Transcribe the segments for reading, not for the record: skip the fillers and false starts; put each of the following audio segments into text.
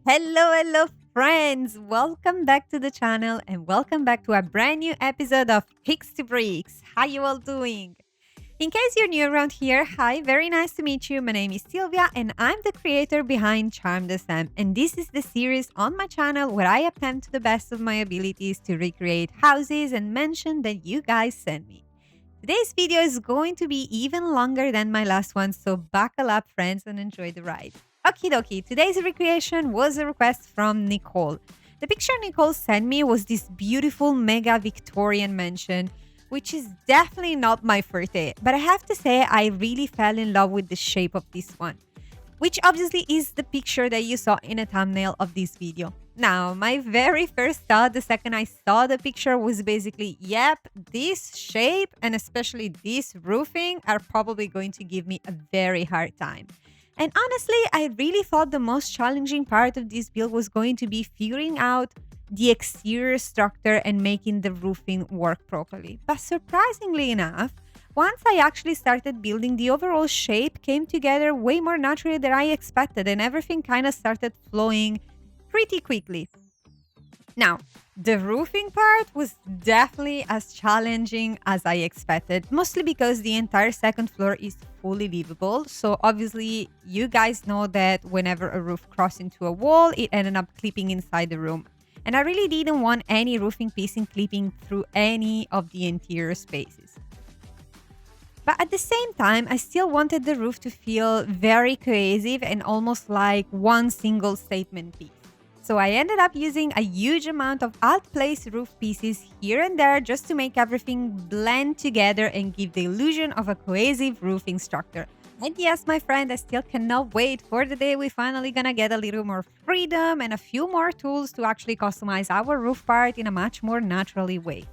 Hello, friends. Welcome back to the channel and welcome back to a brand new episode of Picks to Bricks. How you all doing? In case you're new around here, hi, very nice to meet you. My name is Sylvia and I'm the creator behind Charm the Sam. And this is the series on my channel where I attempt to the best of my abilities to recreate houses and mansions that you guys send me. Today's video is going to be even longer than my last one, so buckle up, friends, and enjoy the ride. Okie dokie, today's recreation was a request from Nicole. The picture Nicole sent me was this beautiful mega Victorian mansion, which is definitely not my forte, but I have to say I really fell in love with the shape of this one, which obviously is the picture that you saw in a thumbnail of this video. Now, my very first thought the second I saw the picture was basically, yep, this shape and especially this roofing are probably going to give me a very hard time. And honestly, I really thought the most challenging part of this build was going to be figuring out the exterior structure and making the roofing work properly. But surprisingly enough, once I actually started building, the overall shape came together way more naturally than I expected, and everything kind of started flowing pretty quickly. Now, the roofing part was definitely as challenging as I expected, mostly because the entire second floor is fully livable. So obviously, you guys know that whenever a roof crossed into a wall, it ended up clipping inside the room. And I really didn't want any roofing piecing clipping through any of the interior spaces. But at the same time, I still wanted the roof to feel very cohesive and almost like one single statement piece. So I ended up using a huge amount of alt-place roof pieces here and there just to make everything blend together and give the illusion of a cohesive roofing structure. And yes, my friend, I still cannot wait for the day we finally gonna get a little more freedom and a few more tools to actually customize our roof part in a much more naturally way.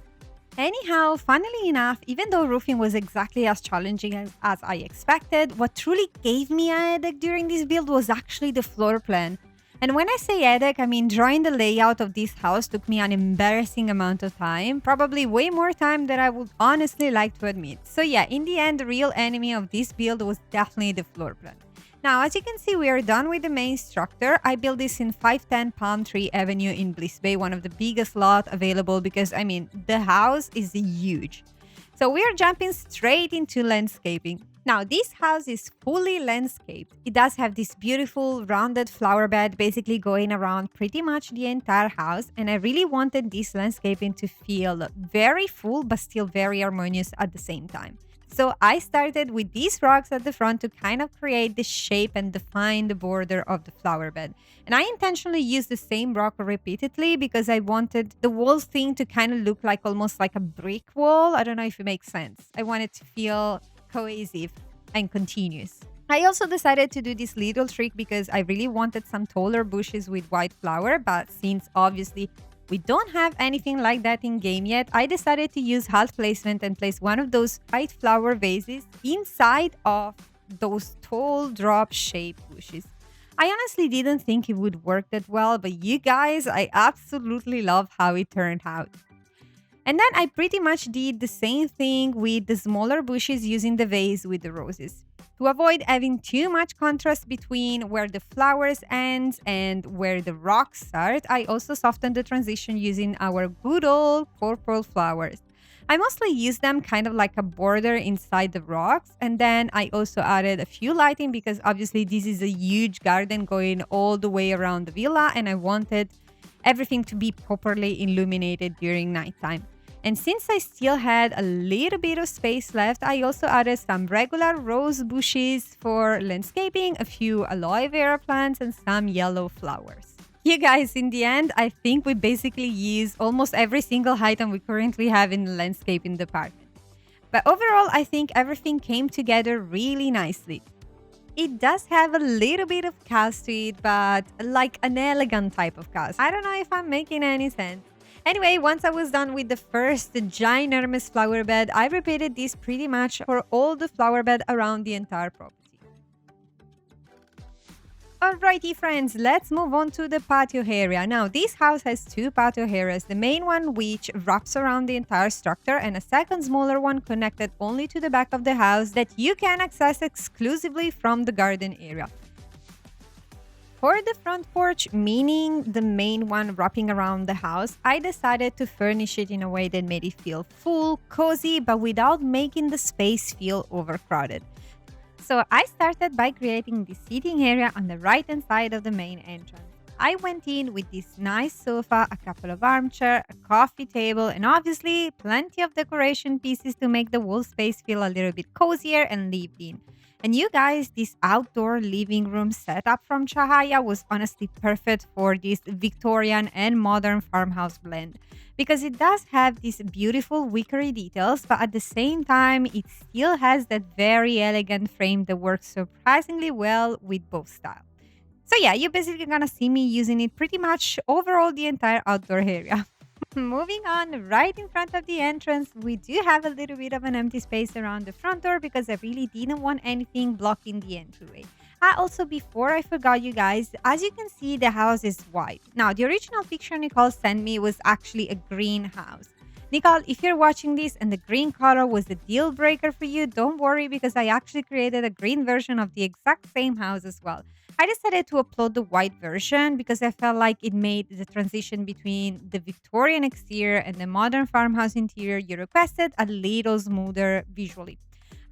Anyhow, funnily enough, even though roofing was exactly as challenging as I expected, what truly gave me a headache during this build was actually the floor plan. And when I say headache, I mean drawing the layout of this house took me an embarrassing amount of time, probably way more time than I would honestly like to admit. So yeah, in the end, the real enemy of this build was definitely the floor plan. Now, as you can see, we are done with the main structure. I built this in 510 Palm Tree Avenue in Bliss Bay, one of the biggest lot available because, I mean, the house is huge. So we are jumping straight into landscaping. Now, this house is fully landscaped. It does have this beautiful rounded flower bed basically going around pretty much the entire house. And I really wanted this landscaping to feel very full but still very harmonious at the same time. So I started with these rocks at the front to kind of create the shape and define the border of the flower bed. And I intentionally used the same rock repeatedly because I wanted the whole thing to kind of look like almost like a brick wall. I don't know if it makes sense. I want it to feel cohesive and continuous. I also decided to do this little trick because I really wanted some taller bushes with white flower, but since obviously we don't have anything like that in game yet, I decided to use half placement and place one of those white flower vases inside of those tall drop shaped bushes. I honestly didn't think it would work that well, but you guys, I absolutely love how it turned out. And then I pretty much did the same thing with the smaller bushes using the vase with the roses. To avoid having too much contrast between where the flowers end and where the rocks start, I also softened the transition using our good old purple flowers. I mostly use them kind of like a border inside the rocks, and then I also added a few lighting because obviously this is a huge garden going all the way around the villa and I wanted everything to be properly illuminated during nighttime. And since I still had a little bit of space left, I also added some regular rose bushes for landscaping, a few aloe vera plants, and some yellow flowers. You guys, in the end, I think we basically used almost every single item we currently have in the landscaping department. But overall, I think everything came together really nicely. It does have a little bit of cast to it, but like an elegant type of cast. I don't know if I'm making any sense. Anyway, once I was done with the first ginormous flower bed, I repeated this pretty much for all the flower bed around the entire property. Alrighty friends, let's move on to the patio area. Now, this house has two patio areas, the main one which wraps around the entire structure and a second smaller one connected only to the back of the house that you can access exclusively from the garden area. For the front porch, meaning the main one wrapping around the house, I decided to furnish it in a way that made it feel full, cozy, but without making the space feel overcrowded. So I started by creating the seating area on the right hand side of the main entrance. I went in with this nice sofa, a couple of armchairs, a coffee table, and obviously plenty of decoration pieces to make the whole space feel a little bit cozier and lived in. And you guys, this outdoor living room setup from Chahaya was honestly perfect for this Victorian and modern farmhouse blend because it does have these beautiful wickery details, but at the same time, it still has that very elegant frame that works surprisingly well with both styles. So yeah, you're basically gonna see me using it pretty much overall the entire outdoor area. Moving on, right in front of the entrance, we do have a little bit of an empty space around the front door because I really didn't want anything blocking the entryway. Also, before I forgot you guys, as you can see, the house is white. Now, the original picture Nicole sent me was actually a green house. Nicole, if you're watching this and the green color was a deal breaker for you, don't worry because I actually created a green version of the exact same house as well. I decided to upload the white version because I felt like it made the transition between the Victorian exterior and the modern farmhouse interior you requested a little smoother visually.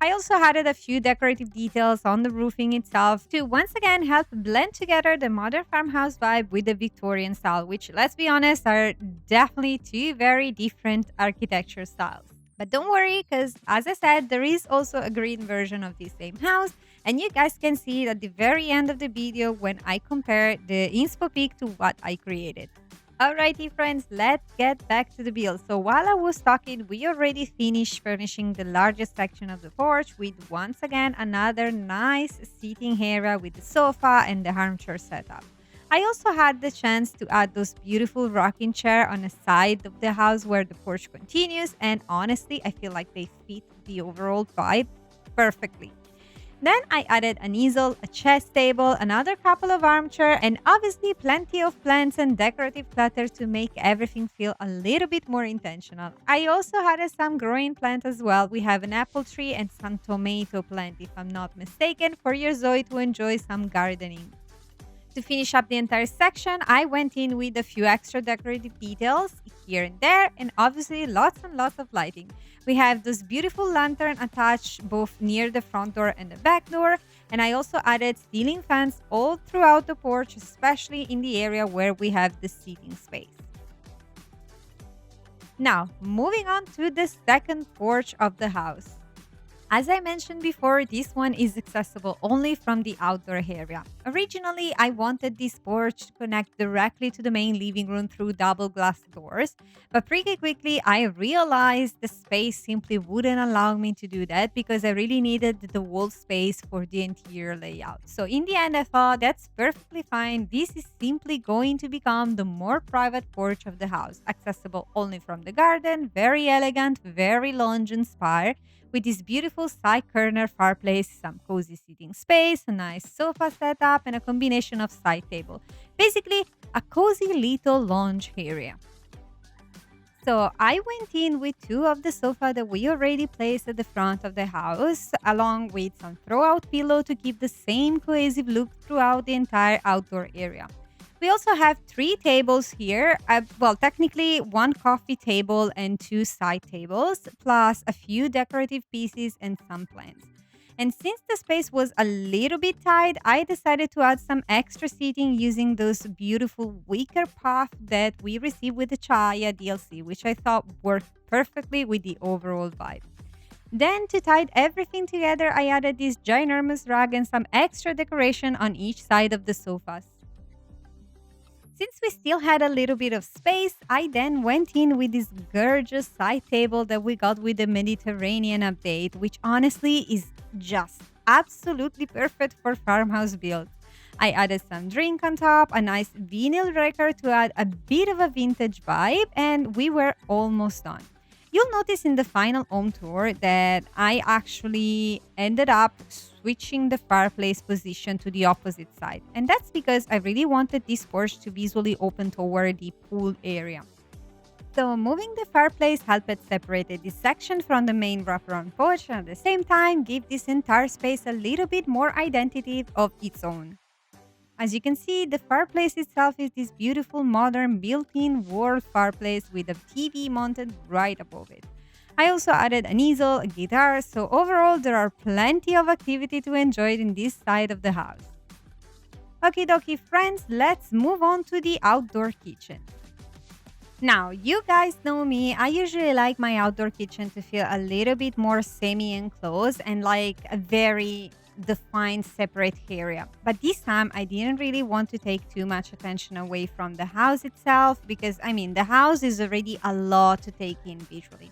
I also added a few decorative details on the roofing itself to once again help blend together the modern farmhouse vibe with the Victorian style, which, let's be honest, are definitely two very different architecture styles. But don't worry, because as I said, there is also a green version of the same house, and you guys can see it at the very end of the video when I compare the inspo pic to what I created. Alrighty friends, let's get back to the build. So while I was talking, we already finished furnishing the largest section of the porch with once again another nice seating area with the sofa and the armchair setup. I also had the chance to add those beautiful rocking chair on the side of the house where the porch continues, and honestly, I feel like they fit the overall vibe perfectly. Then I added an easel, a chess table, another couple of armchairs, and obviously plenty of plants and decorative clutter to make everything feel a little bit more intentional. I also added some growing plants as well. We have an apple tree and some tomato plant, if I'm not mistaken, for your Zoe to enjoy some gardening. To finish up the entire section, I went in with a few extra decorative details here and there, and obviously lots and lots of lighting. We have this beautiful lantern attached both near the front door and the back door, and I also added ceiling fans all throughout the porch, especially in the area where we have the seating space. Now, moving on to the second porch of the house. As I mentioned before, this one is accessible only from the outdoor area. Originally, I wanted this porch to connect directly to the main living room through double glass doors, but pretty quickly I realized the space simply wouldn't allow me to do that because I really needed the wall space for the interior layout. So in the end, I thought that's perfectly fine. This is simply going to become the more private porch of the house, accessible only from the garden, very elegant, very lounge inspired, with this beautiful side corner fireplace, some cozy seating space, a nice sofa setup, and a combination of side table. Basically, a cozy little lounge area. So I went in with two of the sofa that we already placed at the front of the house, along with some throw-out pillow to keep the same cohesive look throughout the entire outdoor area. We also have three tables here. Technically one coffee table and two side tables, plus a few decorative pieces and some plants. And since the space was a little bit tight, I decided to add some extra seating using those beautiful wicker puff that we received with the Chaya DLC, which I thought worked perfectly with the overall vibe. Then to tie everything together, I added this ginormous rug and some extra decoration on each side of the sofas. Since we still had a little bit of space, I then went in with this gorgeous side table that we got with the Mediterranean update, which honestly is just absolutely perfect for farmhouse builds. I added some drink on top, a nice vinyl record to add a bit of a vintage vibe, and we were almost done. You'll notice in the final home tour that I actually ended up switching the fireplace position to the opposite side. And that's because I really wanted this porch to visually open toward the pool area. So moving the fireplace helped separate this section from the main wraparound porch and at the same time give this entire space a little bit more identity of its own. As you can see, the fireplace itself is this beautiful modern built-in wall fireplace with a TV mounted right above it. I also added an easel, a guitar, so overall there are plenty of activity to enjoy in this side of the house. Okie dokie friends, let's move on to the outdoor kitchen. Now, you guys know me, I usually like my outdoor kitchen to feel a little bit more semi-enclosed and like a very defined separate area. But this time, I didn't really want to take too much attention away from the house itself because, the house is already a lot to take in visually.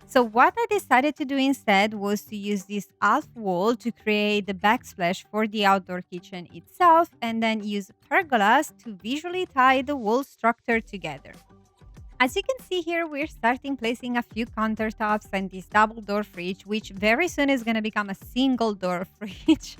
So what I decided to do instead was to use this half wall to create the backsplash for the outdoor kitchen itself and then use pergolas to visually tie the wall structure together. As you can see here, we're starting placing a few countertops and this double door fridge, which very soon is going to become a single door fridge.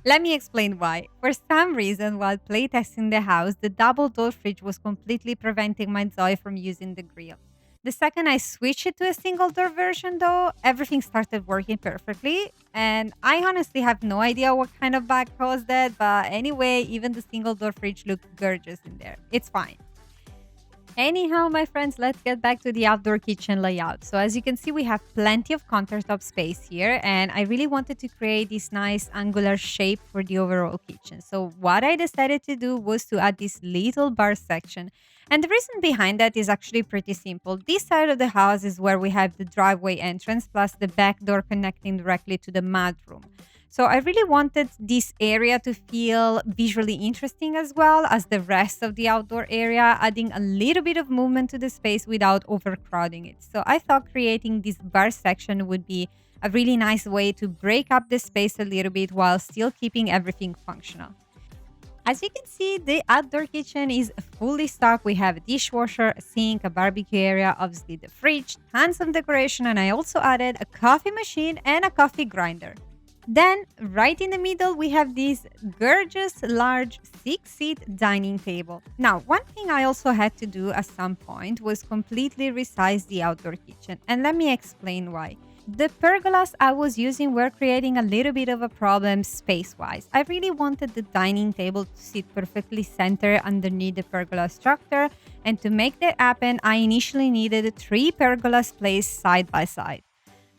Let me explain why. For some reason, while playtesting the house, the double door fridge was completely preventing my ZOI from using the grill. The second I switched it to a single door version though, everything started working perfectly. And I honestly have no idea what kind of bug caused that, but anyway, even the single door fridge looked gorgeous in there. It's fine. Anyhow, my friends, let's get back to the outdoor kitchen layout. So as you can see, we have plenty of countertop space here, and I really wanted to create this nice angular shape for the overall kitchen. So what I decided to do was to add this little bar section. And the reason behind that is actually pretty simple. This side of the house is where we have the driveway entrance plus the back door connecting directly to the mudroom. So I really wanted this area to feel visually interesting as well as the rest of the outdoor area, adding a little bit of movement to the space without overcrowding it. So I thought creating this bar section would be a really nice way to break up the space a little bit while still keeping everything functional. As you can see, the outdoor kitchen is fully stocked. We have a dishwasher, a sink, a barbecue area, obviously the fridge, tons of decoration, and I also added a coffee machine and a coffee grinder. Then, right in the middle, we have this gorgeous, large 6-seat dining table. Now, one thing I also had to do at some point was completely resize the outdoor kitchen. And let me explain why. The pergolas I was using were creating a little bit of a problem space-wise. I really wanted the dining table to sit perfectly centered underneath the pergola structure. And to make that happen, I initially needed 3 pergolas placed side by side.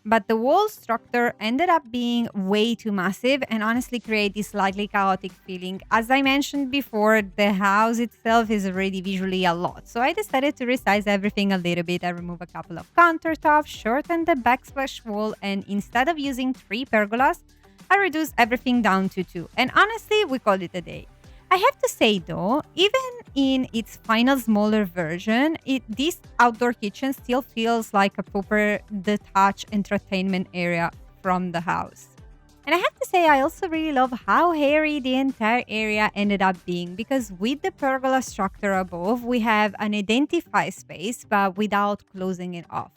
But the wall structure ended up being way too massive and honestly create this slightly chaotic feeling. As I mentioned before, the house itself is already visually a lot. So I decided to resize everything a little bit. I removed a couple of countertops, shortened the backsplash wall, and instead of using 3 pergolas, I reduced everything down to 2. And honestly, we called it a day. I have to say though, even in its final smaller version, this outdoor kitchen still feels like a proper detached entertainment area from the house. And I have to say, I also really love how airy the entire area ended up being, because with the pergola structure above, we have an identified space, but without closing it off.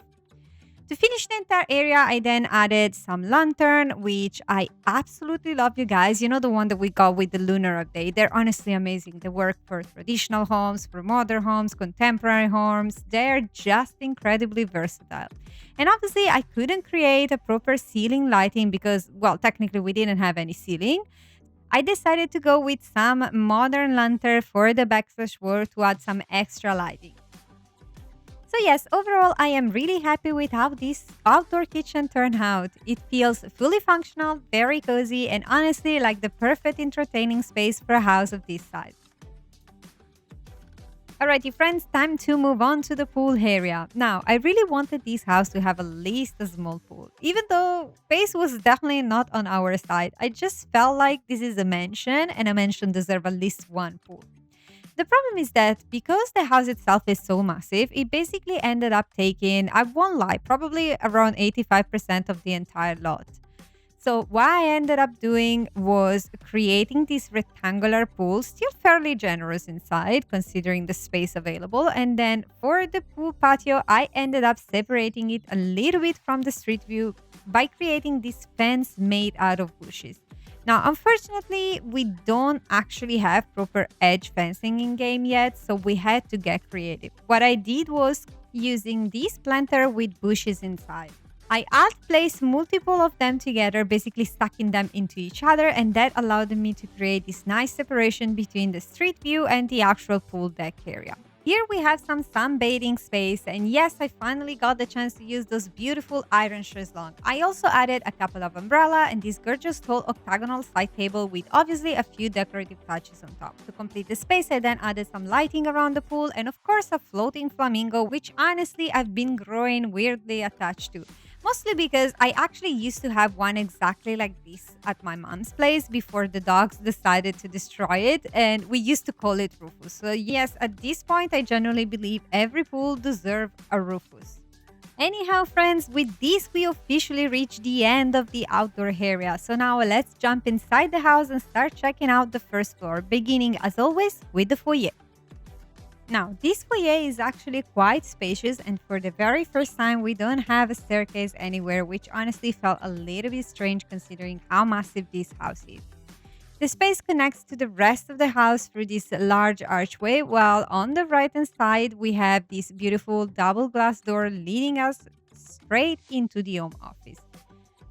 To finish the entire area, I then added some lantern, which I absolutely love, you guys. You know, the one that we got with the lunar update. They're honestly amazing. They work for traditional homes, for modern homes, contemporary homes. They're just incredibly versatile. And obviously, I couldn't create a proper ceiling lighting because, well, technically we didn't have any ceiling. I decided to go with some modern lantern for the backsplash wall to add some extra lighting. So yes, overall, I am really happy with how this outdoor kitchen turned out. It feels fully functional, very cozy, and honestly like the perfect entertaining space for a house of this size. Alrighty friends, time to move on to the pool area. Now, I really wanted this house to have at least a small pool. Even though space was definitely not on our side, I just felt like this is a mansion and a mansion deserves at least one pool. The problem is that because the house itself is so massive, it basically ended up taking, I won't lie, probably around 85% of the entire lot. So what I ended up doing was creating this rectangular pool, still fairly generous inside considering the space available. And then for the pool patio, I ended up separating it a little bit from the street view by creating this fence made out of bushes. Now, unfortunately, we don't actually have proper edge fencing in game yet, so we had to get creative. What I did was using this planter with bushes inside. I've placed multiple of them together, basically stacking them into each other, and that allowed me to create this nice separation between the street view and the actual pool deck area. Here we have some sunbathing space, and yes, I finally got the chance to use those beautiful iron chaiselong. I also added a couple of umbrella and this gorgeous tall octagonal side table with obviously a few decorative touches on top. To complete the space, I then added some lighting around the pool and of course a floating flamingo, which honestly I've been growing weirdly attached to. Mostly because I actually used to have one exactly like this at my mom's place before the dogs decided to destroy it, and we used to call it Rufus. So yes, at this point I genuinely believe every pool deserves a Rufus. Anyhow, friends, with this we officially reached the end of the outdoor area. So now let's jump inside the house and start checking out the first floor, beginning as always with the foyer. Now, this foyer is actually quite spacious, and for the very first time, we don't have a staircase anywhere, which honestly felt a little bit strange considering how massive this house is. The space connects to the rest of the house through this large archway, while on the right-hand side, we have this beautiful double glass door leading us straight into the home office.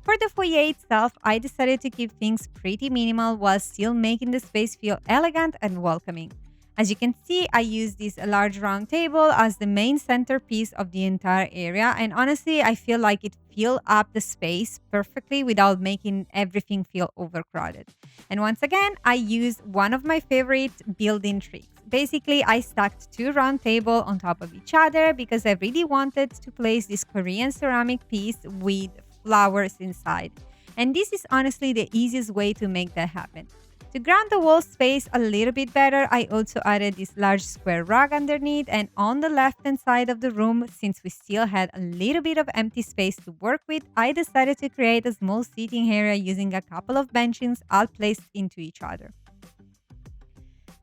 For the foyer itself, I decided to keep things pretty minimal while still making the space feel elegant and welcoming. As you can see, I use this large round table as the main centerpiece of the entire area, and honestly, I feel like it filled up the space perfectly without making everything feel overcrowded. And once again, I used one of my favorite built-in tricks. Basically, I stacked two round tables on top of each other because I really wanted to place this Korean ceramic piece with flowers inside. And this is honestly the easiest way to make that happen. To ground the wall space a little bit better, I also added this large square rug underneath, and on the left-hand side of the room, since we still had a little bit of empty space to work with, I decided to create a small seating area using a couple of benches all placed into each other.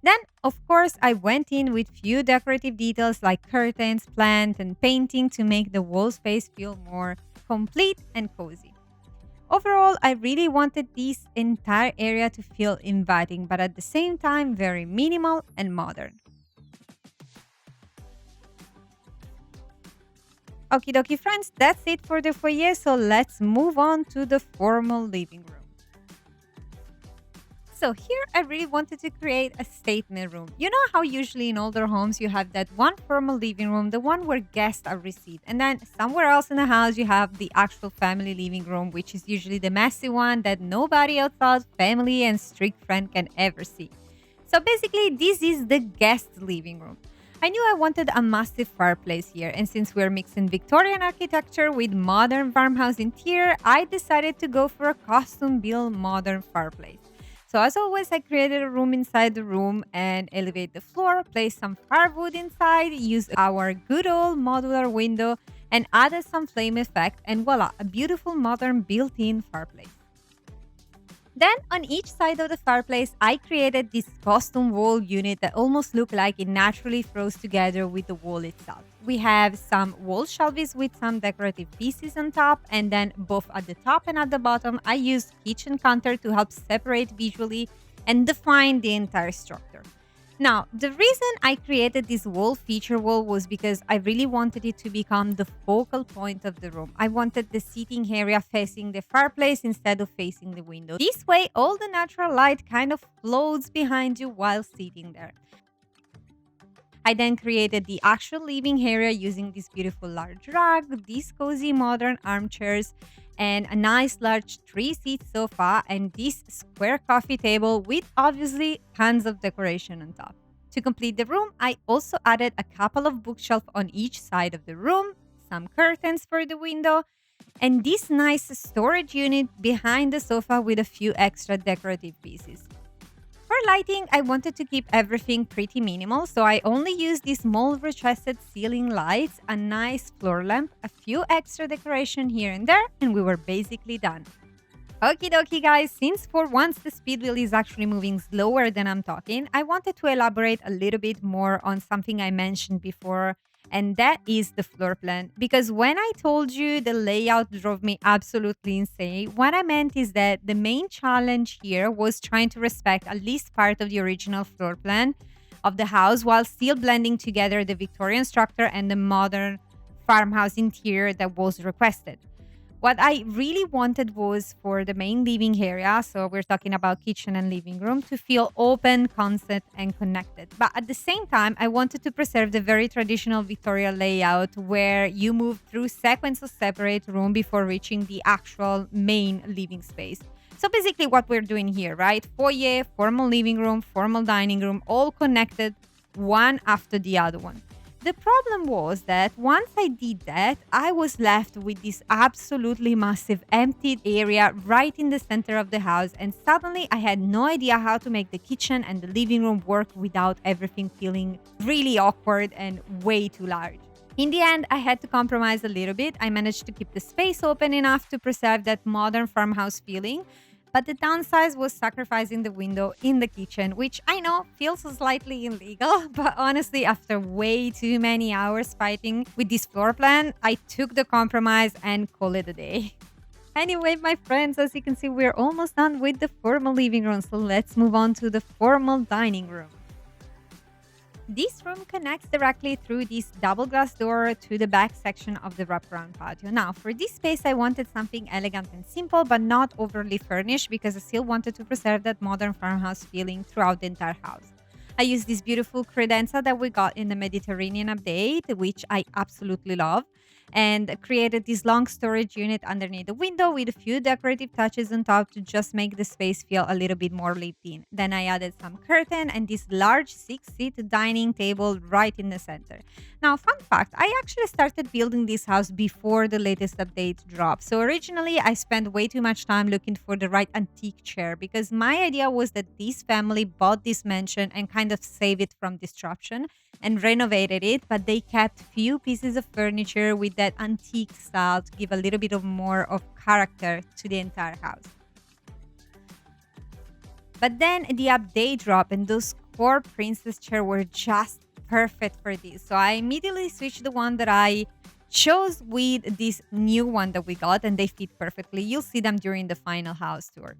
Then, of course, I went in with few decorative details like curtains, plants, and painting to make the wall space feel more complete and cozy. Overall, I really wanted this entire area to feel inviting, but at the same time, very minimal and modern. Okie dokie, friends, that's it for the foyer, so let's move on to the formal living room. So here I really wanted to create a statement room. You know how usually in older homes you have that one formal living room, the one where guests are received, and then somewhere else in the house you have the actual family living room, which is usually the messy one that nobody outside family and strict friend can ever see. So basically this is the guest living room. I knew I wanted a massive fireplace here, and since we're mixing Victorian architecture with modern farmhouse interior, I decided to go for a custom-built modern fireplace. So as always, I created a room inside the room and elevate the floor, place some firewood inside, use our good old modular window, and added some flame effect, and voila, a beautiful modern built-in fireplace. Then on each side of the fireplace, I created this custom wall unit that almost looked like it naturally throws together with the wall itself. We have some wall shelves with some decorative pieces on top, and then both at the top and at the bottom, I used kitchen counter to help separate visually and define the entire structure. Now, the reason I created this wall feature wall was because I really wanted it to become the focal point of the room. I wanted the seating area facing the fireplace instead of facing the window. This way, all the natural light kind of floats behind you while sitting there. I then created the actual living area using this beautiful large rug, these cozy modern armchairs, and a nice large 3-seat sofa, and this square coffee table with obviously tons of decoration on top. To complete the room, I also added a couple of bookshelves on each side of the room, some curtains for the window, and this nice storage unit behind the sofa with a few extra decorative pieces. For lighting, I wanted to keep everything pretty minimal, so I only used these small recessed ceiling lights, a nice floor lamp, a few extra decoration here and there, and we were basically done. Okie dokie, guys, since for once the speed wheel is actually moving slower than I'm talking, I wanted to elaborate a little bit more on something I mentioned before, and that is the floor plan. Because when I told you the layout drove me absolutely insane, what I meant is that the main challenge here was trying to respect at least part of the original floor plan of the house while still blending together the Victorian structure and the modern farmhouse interior that was requested. What I really wanted was for the main living area, so we're talking about kitchen and living room, to feel open, concept, and connected. But at the same time, I wanted to preserve the very traditional Victorian layout where you move through sequence of separate room before reaching the actual main living space. So basically what we're doing here, right? Foyer, formal living room, formal dining room, all connected one after the other one. The problem was that once I did that, I was left with this absolutely massive empty area right in the center of the house, and suddenly I had no idea how to make the kitchen and the living room work without everything feeling really awkward and way too large. In the end, I had to compromise a little bit. I managed to keep the space open enough to preserve that modern farmhouse feeling, but the downside was sacrificing the window in the kitchen, which I know feels slightly illegal, but honestly, after way too many hours fighting with this floor plan, I took the compromise and called it a day. Anyway, my friends, as you can see, we're almost done with the formal living room, so let's move on to the formal dining room. This room connects directly through this double glass door to the back section of the wraparound patio. Now, for this space, I wanted something elegant and simple, but not overly furnished because I still wanted to preserve that modern farmhouse feeling throughout the entire house. I used this beautiful credenza that we got in the Mediterranean update, which I absolutely love, and created this long storage unit underneath the window with a few decorative touches on top to just make the space feel a little bit more lived in. Then I added some curtain and this large 6-seat dining table right in the center. Now, fun fact, I actually started building this house before the latest update dropped. So originally I spent way too much time looking for the right antique chair because my idea was that this family bought this mansion and kind of saved it from disruption and renovated it, but they kept few pieces of furniture with that antique style to give a little bit of more of character to the entire house. But then the update dropped and those core princess chairs were just perfect for this. So I immediately switched the one that I chose with this new one that we got, and they fit perfectly. You'll see them during the final house tour.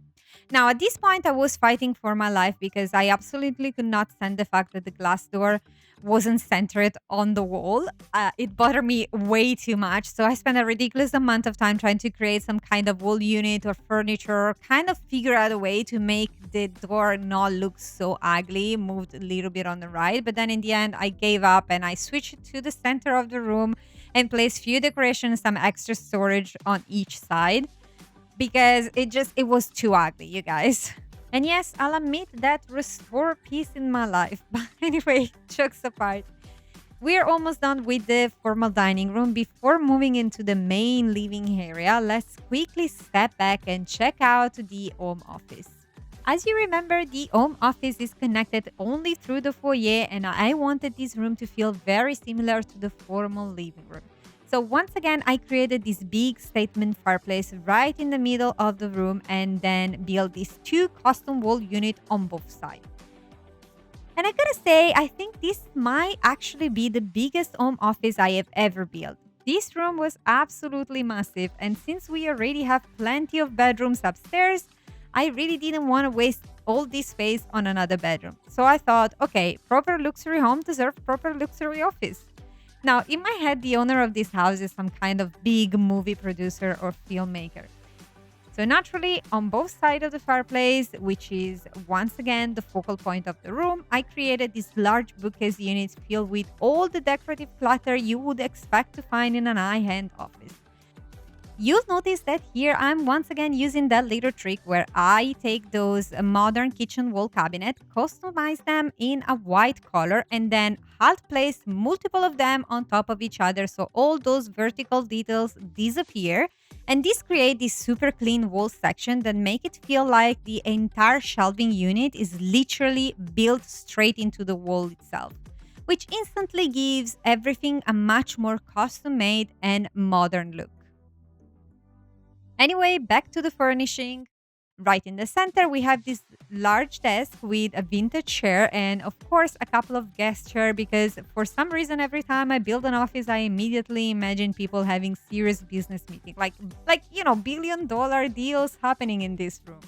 Now, at this point, I was fighting for my life because I absolutely could not stand the fact that the glass door wasn't centered on the wall. It bothered me way too much. So I spent a ridiculous amount of time trying to create some kind of wall unit or furniture, kind of figure out a way to make the door not look so ugly, moved a little bit on the right. But then in the end, I gave up and I switched it to the center of the room and placed few decorations, some extra storage on each side because it was too ugly, you guys. And yes, I'll admit that restored peace in my life. But anyway, jokes apart, we're almost done with the formal dining room. Before moving into the main living area, let's quickly step back and check out the home office. As you remember, the home office is connected only through the foyer, and I wanted this room to feel very similar to the formal living room. So once again, I created this big statement fireplace right in the middle of the room and then built these two custom wall units on both sides. And I gotta say, I think this might actually be the biggest home office I have ever built. This room was absolutely massive, and since we already have plenty of bedrooms upstairs, I really didn't want to waste all this space on another bedroom. So I thought, okay, proper luxury home deserves proper luxury office. Now, in my head, the owner of this house is some kind of big movie producer or filmmaker. So naturally, on both sides of the fireplace, which is once again the focal point of the room, I created this large bookcase unit filled with all the decorative clutter you would expect to find in an high-end office. You'll notice that here I'm once again using that little trick where I take those modern kitchen wall cabinet, customize them in a white color, and then half place multiple of them on top of each other so all those vertical details disappear. And this creates this super clean wall section that make it feel like the entire shelving unit is literally built straight into the wall itself, which instantly gives everything a much more custom-made and modern look. Anyway, back to the furnishing. Right in the center, we have this large desk with a vintage chair and, of course, a couple of guest chairs because for some reason, every time I build an office, I immediately imagine people having serious business meetings, like billion-dollar deals happening in this room.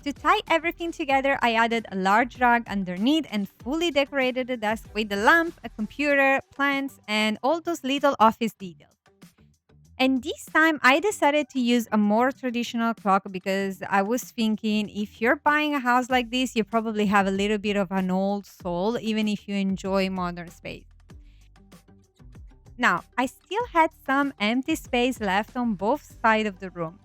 To tie everything together, I added a large rug underneath and fully decorated the desk with a lamp, a computer, plants, and all those little office details. And this time I decided to use a more traditional clock because I was thinking if you're buying a house like this, you probably have a little bit of an old soul, even if you enjoy modern space. Now, I still had some empty space left on both sides of the room.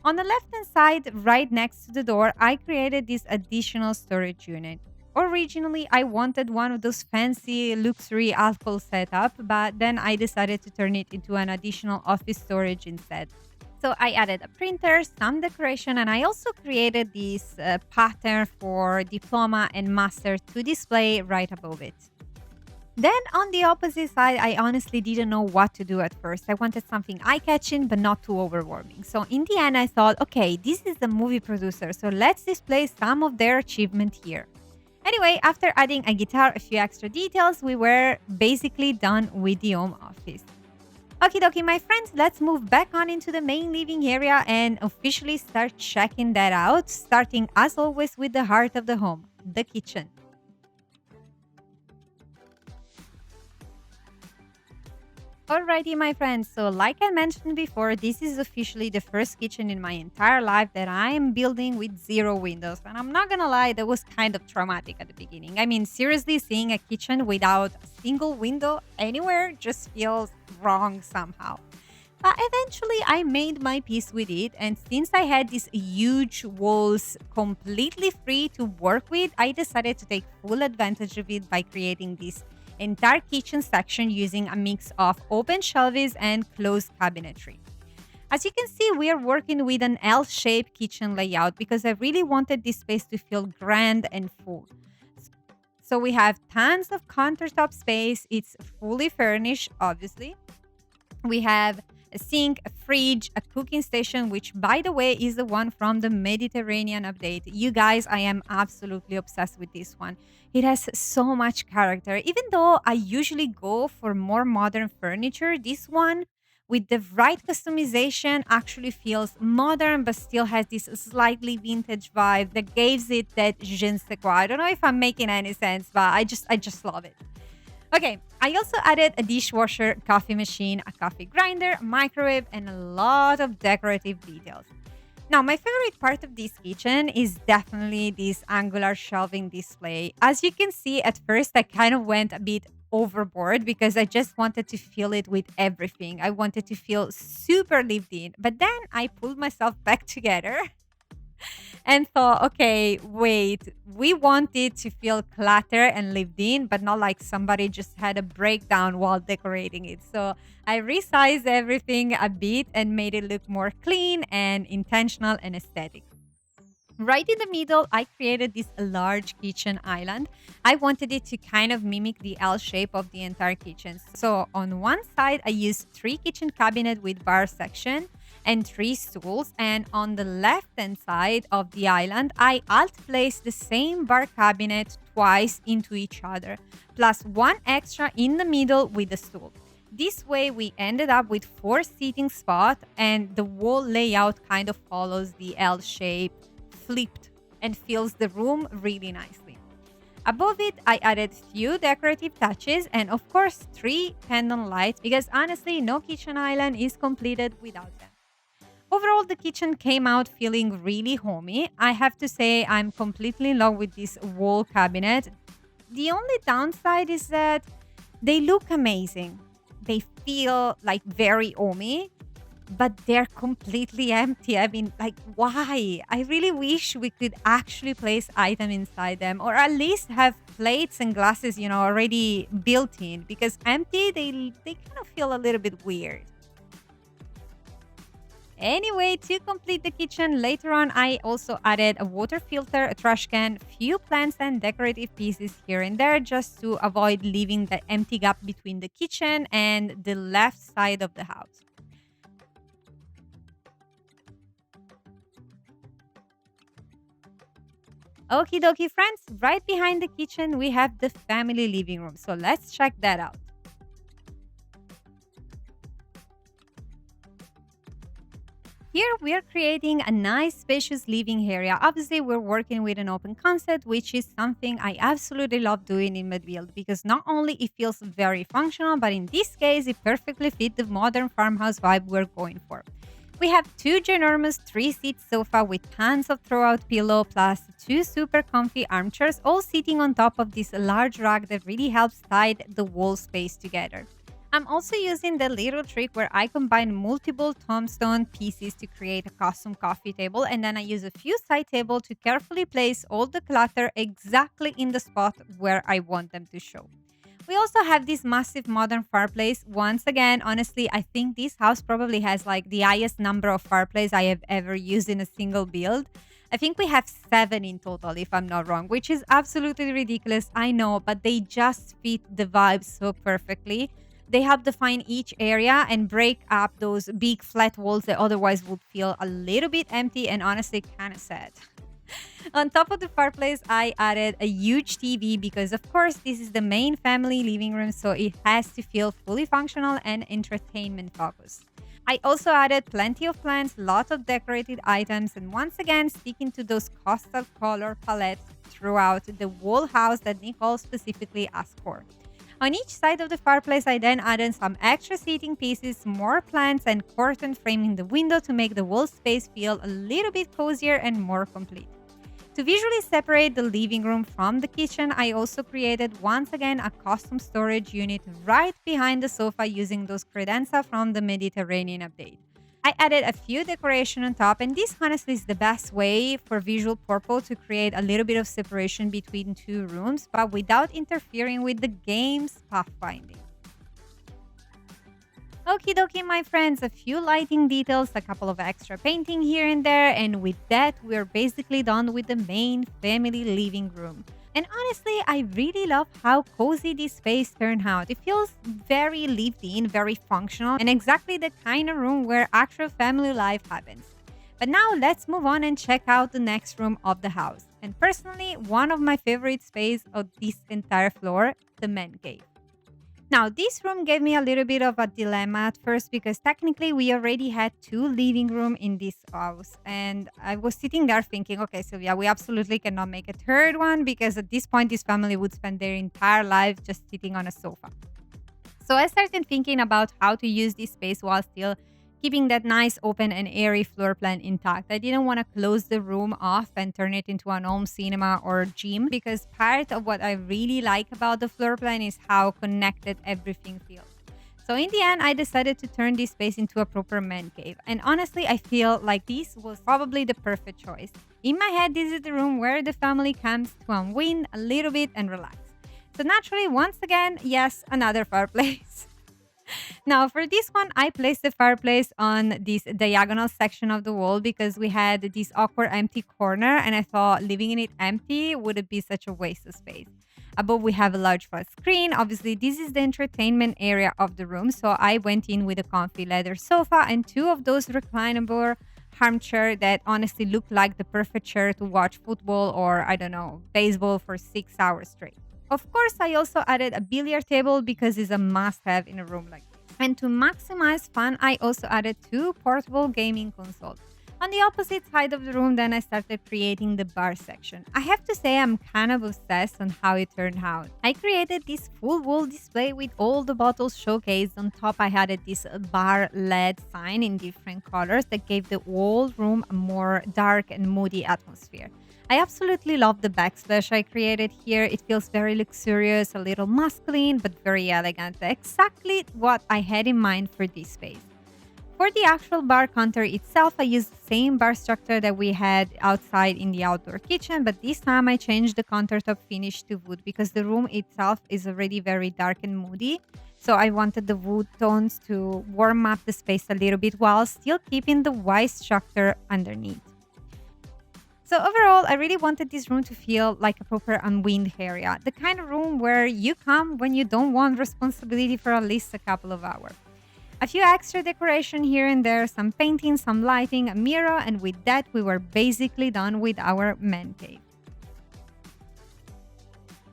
On the left hand side, right next to the door, I created this additional storage unit. Originally, I wanted one of those fancy luxury alcohol setup, but then I decided to turn it into an additional office storage instead. So I added a printer, some decoration, and I also created this pattern for diploma and master to display right above it. Then on the opposite side, I honestly didn't know what to do at first. I wanted something eye catching but not too overwhelming. So in the end, I thought, okay, this is a movie producer, so let's display some of their achievement here. Anyway, after adding a guitar, a few extra details, we were basically done with the home office. Okie dokie, my friends, let's move back on into the main living area and officially start checking that out, starting as always with the heart of the home, the kitchen. Alrighty, my friends. So, like I mentioned before, this is officially the first kitchen in my entire life that I am building with zero windows. And I'm not gonna lie, that was kind of traumatic at the beginning. I mean, seriously, seeing a kitchen without a single window anywhere just feels wrong somehow. But eventually, I made my peace with it. And since I had these huge walls completely free to work with, I decided to take full advantage of it by creating this entire kitchen section using a mix of open shelves and closed cabinetry. As you can see, we are working with an L-shaped kitchen layout because I really wanted this space to feel grand and full. So we have tons of countertop space. It's fully furnished, obviously. We have a sink, a fridge, a cooking station, which, by the way, is the one from the Mediterranean update. You guys, I am absolutely obsessed with this one. It has so much character. Even though I usually go for more modern furniture, this one with the right customization actually feels modern but still has this slightly vintage vibe that gives it that je ne sais quoi. I don't know if I'm making any sense, but I just love it. Okay, I also added a dishwasher, coffee machine, a coffee grinder, a microwave, and a lot of decorative details. Now, my favorite part of this kitchen is definitely this angular shelving display. As you can see, at first I kind of went a bit overboard because I just wanted to fill it with everything. I wanted to feel super lived in. But then I pulled myself back together and thought, okay, wait, we want it to feel cluttered and lived in, but not like somebody just had a breakdown while decorating it. So I resized everything a bit and made it look more clean and intentional and aesthetic. Right in the middle, I created this large kitchen island. I wanted it to kind of mimic the L shape of the entire kitchen. So on one side, I used three kitchen cabinets with bar section and three stools. And on the left hand side of the island, I alt placed the same bar cabinet twice into each other, plus one extra in the middle with a stool. This way, we ended up with four seating spots, and the wall layout kind of follows the L shape, flipped, and fills the room really nicely. Above it, I added few decorative touches and of course three pendant lights because honestly, no kitchen island is completed without them. Overall, the kitchen came out feeling really homey. I have to say I'm completely in love with this wall cabinet. The only downside is that they look amazing. They feel like very homey, but they're completely empty. I mean, like, why? I really wish we could actually place items inside them or at least have plates and glasses, already built in because empty, they kind of feel a little bit weird. Anyway, to complete the kitchen, later on, I also added a water filter, a trash can, few plants and decorative pieces here and there just to avoid leaving the empty gap between the kitchen and the left side of the house. Okie dokie, friends, right behind the kitchen, we have the family living room. So let's check that out. here we are creating a nice spacious living area. Obviously, we're working with an open concept, which is something I absolutely love doing in my build because not only it feels very functional, but in this case, it perfectly fits the modern farmhouse vibe we're going for. We have two ginormous three-seat sofa with tons of throw-out pillow plus two super comfy armchairs all sitting on top of this large rug that really helps tie the wall space together. I'm also using the little trick where I combine multiple tombstone pieces to create a custom coffee table, and then I use a few side tables to carefully place all the clutter exactly in the spot where I want them to show. We also have this massive modern fireplace. Once again, honestly, I think this house probably has like the highest number of fireplaces I have ever used in a single build. I think we have 7 in total, if I'm not wrong, which is absolutely ridiculous. I know, but they just fit the vibe so perfectly. They help define each area and break up those big flat walls that otherwise would feel a little bit empty and honestly kind of sad. On top of the fireplace, I added a huge TV because, of course, this is the main family living room, so it has to feel fully functional and entertainment focused. I also added plenty of plants, lots of decorated items, and once again, sticking to those coastal color palettes throughout the whole house that Nicole specifically asked for. On each side of the fireplace, I then added some extra seating pieces, more plants, and curtain framing the window to make the wall space feel a little bit cozier and more complete. To visually separate the living room from the kitchen, I also created once again a custom storage unit right behind the sofa using those credenza from the Mediterranean update. I added a few decoration on top, and this honestly is the best way for visual purpose to create a little bit of separation between two rooms, but without interfering with the game's pathfinding. Okie dokie, my friends, a few lighting details, a couple of extra painting here and there, and with that, we're basically done with the main family living room. And honestly, I really love how cozy this space turned out. It feels very lived in, very functional, and exactly the kind of room where actual family life happens. But now let's move on and check out the next room of the house. And personally, one of my favorite space of this entire floor, the man cave. Now, this room gave me a little bit of a dilemma at first because technically we already had 2 living rooms in this house. And I was sitting there thinking, okay, Sylvia, we absolutely cannot make a third one because at this point, this family would spend their entire life just sitting on a sofa. So I started thinking about how to use this space while still keeping that nice open and airy floor plan intact. I didn't want to close the room off and turn it into an home cinema or gym because part of what I really like about the floor plan is how connected everything feels. So in the end, I decided to turn this space into a proper man cave. And honestly, I feel like this was probably the perfect choice. In my head, this is the room where the family comes to unwind a little bit and relax. So naturally, once again, yes, another fireplace. Now, for this one, I placed the fireplace on this diagonal section of the wall because we had this awkward empty corner and I thought leaving it empty wouldn't be such a waste of space. Above, we have a large flat screen. Obviously, this is the entertainment area of the room, so I went in with a comfy leather sofa and 2 of those reclinable armchairs that honestly look like the perfect chair to watch football or, I don't know, baseball for 6 hours straight. Of course, I also added a billiard table because it's a must-have in a room like this. And to maximize fun, I also added 2 portable gaming consoles. On the opposite side of the room, then I started creating the bar section. I have to say I'm kind of obsessed on how it turned out. I created this full wall display with all the bottles showcased. On top, I added this bar LED sign in different colors that gave the whole room a more dark and moody atmosphere. I absolutely love the backsplash I created here. It feels very luxurious, a little masculine, but very elegant. Exactly what I had in mind for this space. For the actual bar counter itself, I used the same bar structure that we had outside in the outdoor kitchen, but this time I changed the countertop finish to wood because the room itself is already very dark and moody. So I wanted the wood tones to warm up the space a little bit while still keeping the white structure underneath. So overall, I really wanted this room to feel like a proper unwind area, the kind of room where you come when you don't want responsibility for at least a couple of hours. A few extra decoration here and there, some painting, some lighting, a mirror, and with that, we were basically done with our man cave.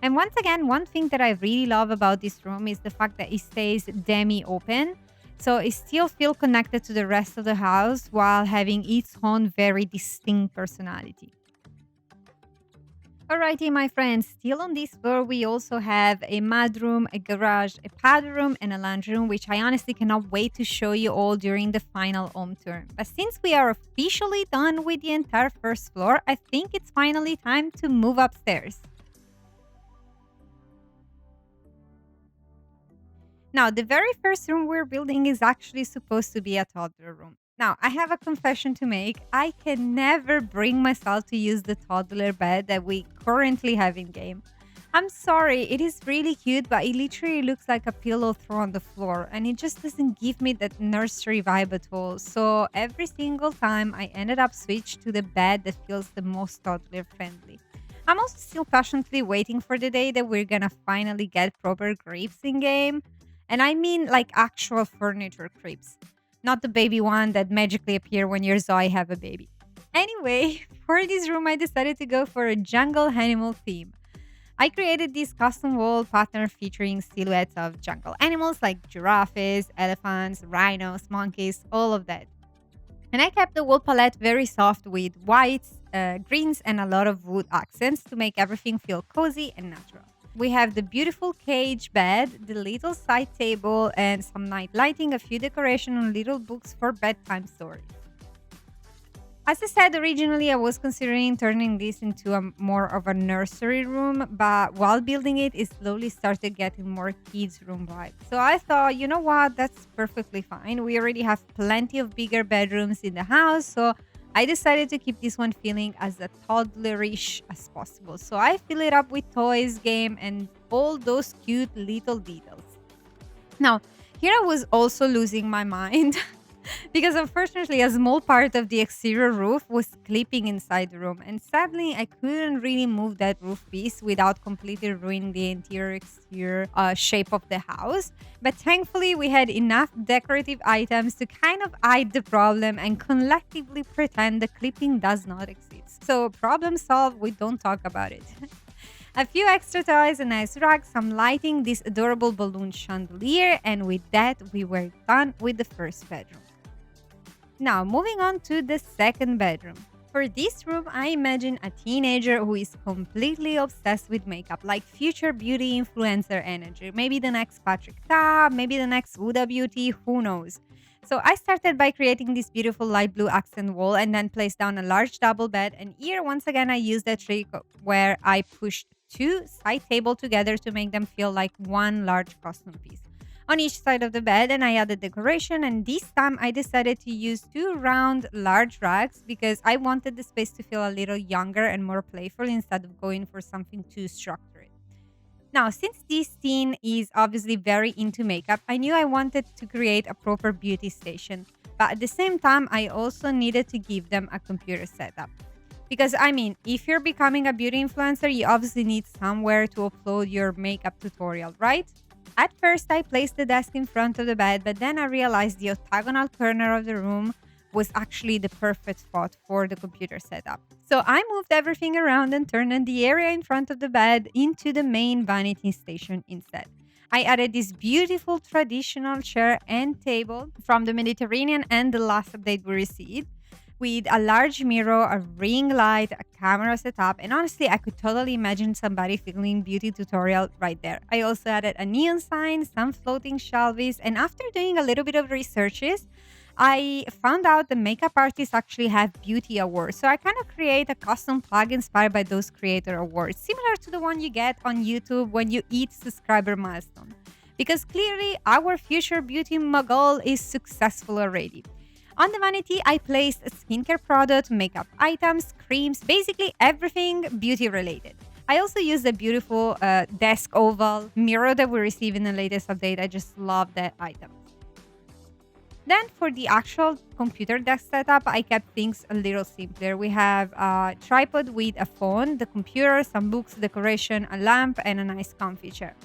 And once again, one thing that I really love about this room is the fact that it stays demi-open. So it still feels connected to the rest of the house while having its own very distinct personality. Alrighty, my friends, still on this floor, we also have a mudroom, a garage, a powder room, and a laundry room, which I honestly cannot wait to show you all during the final home tour. But since we are officially done with the entire first floor, I think it's finally time to move upstairs. Now, the very first room we're building is actually supposed to be a toddler room. Now, I have a confession to make. I can never bring myself to use the toddler bed that we currently have in game. I'm sorry, it is really cute, but it literally looks like a pillow thrown on the floor, and it just doesn't give me that nursery vibe at all. So every single time I ended up switched to the bed that feels the most toddler friendly. I'm also still passionately waiting for the day that we're gonna finally get proper grips in game. And I mean like actual furniture creeps, not the baby one that magically appear when your ZOI have a baby. Anyway, for this room, I decided to go for a jungle animal theme. I created this custom wall pattern featuring silhouettes of jungle animals like giraffes, elephants, rhinos, monkeys, all of that. And I kept the wall palette very soft with whites, greens, and a lot of wood accents to make everything feel cozy and natural. We have the beautiful cage bed, the little side table, and some night lighting, a few decoration and little books for bedtime stories. As I said originally, I was considering turning this into a more of a nursery room, but while building it, it slowly started getting more kids' room vibe. So I thought, you know what, that's perfectly fine. We already have plenty of bigger bedrooms in the house, so I decided to keep this one feeling as a toddlerish as possible. So I fill it up with toys, game, and all those cute little details. Now, here I was also losing my mind because unfortunately a small part of the exterior roof was clipping inside the room, and sadly I couldn't really move that roof piece without completely ruining the interior exterior shape of the house. But thankfully we had enough decorative items to kind of hide the problem and collectively pretend the clipping does not exist. So problem solved, we don't talk about it. A few extra toys, a nice rug, some lighting, this adorable balloon chandelier, and with that we were done with the first bedroom. Now, moving on to the second bedroom. For this room, I imagine a teenager who is completely obsessed with makeup, like future beauty influencer energy. Maybe the next Patrick Ta, maybe the next Huda Beauty, who knows. So I started by creating this beautiful light blue accent wall and then placed down a large double bed. And here, once again, I used that trick where I pushed two side tables together to make them feel like one large costume piece on each side of the bed, and I added decoration, and this time I decided to use two round large rugs because I wanted the space to feel a little younger and more playful instead of going for something too structured. Now, since this teen is obviously very into makeup, I knew I wanted to create a proper beauty station, but at the same time I also needed to give them a computer setup. Because I mean, if you're becoming a beauty influencer, you obviously need somewhere to upload your makeup tutorial, right? At first, I placed the desk in front of the bed, but then I realized the octagonal corner of the room was actually the perfect spot for the computer setup. So I moved everything around and turned the area in front of the bed into the main vanity station instead. I added this beautiful traditional chair and table from the Mediterranean and the last update we received, with a large mirror, a ring light, a camera setup, and honestly, I could totally imagine somebody filming beauty tutorial right there. I also added a neon sign, some floating shelves, and after doing a little bit of researches, I found out the makeup artists actually have beauty awards. So I kind of create a custom plug inspired by those creator awards, similar to the one you get on YouTube when you hit subscriber milestone. Because clearly, our future beauty mogul is successful already. On the vanity, I placed skincare products, makeup items, creams, basically everything beauty related. I also used a beautiful desk oval mirror that we received in the latest update. I just love that item. Then for the actual computer desk setup, I kept things a little simpler. We have a tripod with a phone, the computer, some books, decoration, a lamp, and a nice comfy chair.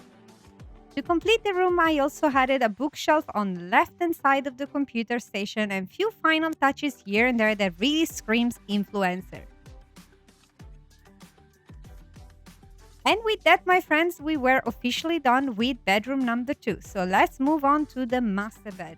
To complete the room, I also added a bookshelf on the left-hand side of the computer station and few final touches here and there that really screams influencer. And with that, my friends, we were officially done with bedroom number 2. So let's move on to the master bedroom.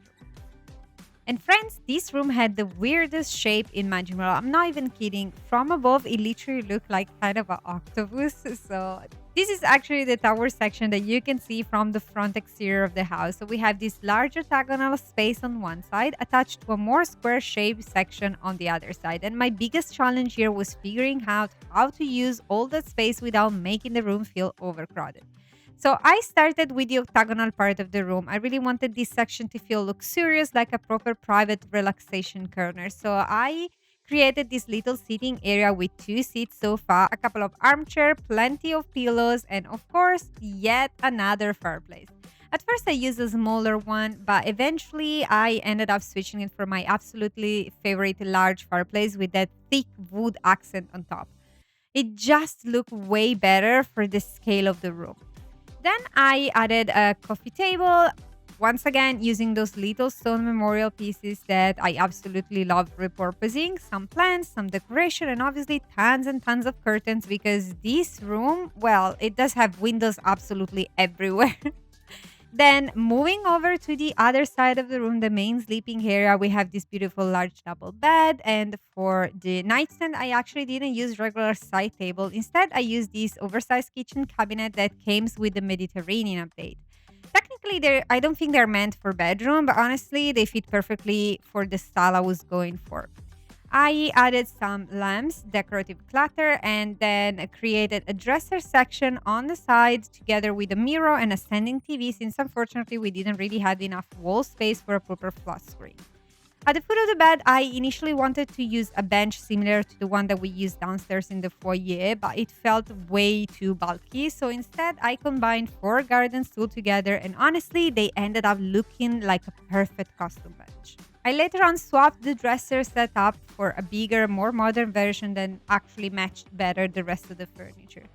And friends, this room had the weirdest shape imaginable. I'm not even kidding. From above, it literally looked like kind of an octopus. So this is actually the tower section that you can see from the front exterior of the house. So we have this large octagonal space on one side attached to a more square shaped section on the other side. And my biggest challenge here was figuring out how to use all that space without making the room feel overcrowded. So I started with the octagonal part of the room. I really wanted this section to feel luxurious, like a proper private relaxation corner. So I created this little seating area with two seat sofa, a couple of armchair, plenty of pillows, and of course, yet another fireplace. At first, I used a smaller one, but eventually I ended up switching it for my absolutely favorite large fireplace with that thick wood accent on top. It just looked way better for the scale of the room. Then I added a coffee table, once again using those little stone memorial pieces that I absolutely love repurposing, some plants, some decoration, and obviously tons and tons of curtains because this room, well, it does have windows absolutely everywhere. Then moving over to the other side of the room, the main sleeping area, we have this beautiful large double bed. And for the nightstand, I actually didn't use regular side table. Instead, I used this oversized kitchen cabinet that comes with the Mediterranean update. Technically, I don't think they're meant for bedroom, but honestly, they fit perfectly for the style I was going for. I added some lamps, decorative clutter, and then created a dresser section on the side together with a mirror and a standing TV since unfortunately we didn't really have enough wall space for a proper flat screen. At the foot of the bed, I initially wanted to use a bench similar to the one that we used downstairs in the foyer, but it felt way too bulky. So instead, I combined four garden stools together, and honestly, they ended up looking like a perfect custom bench. I later on swapped the dresser setup for a bigger, more modern version that actually matched better the rest of the furniture.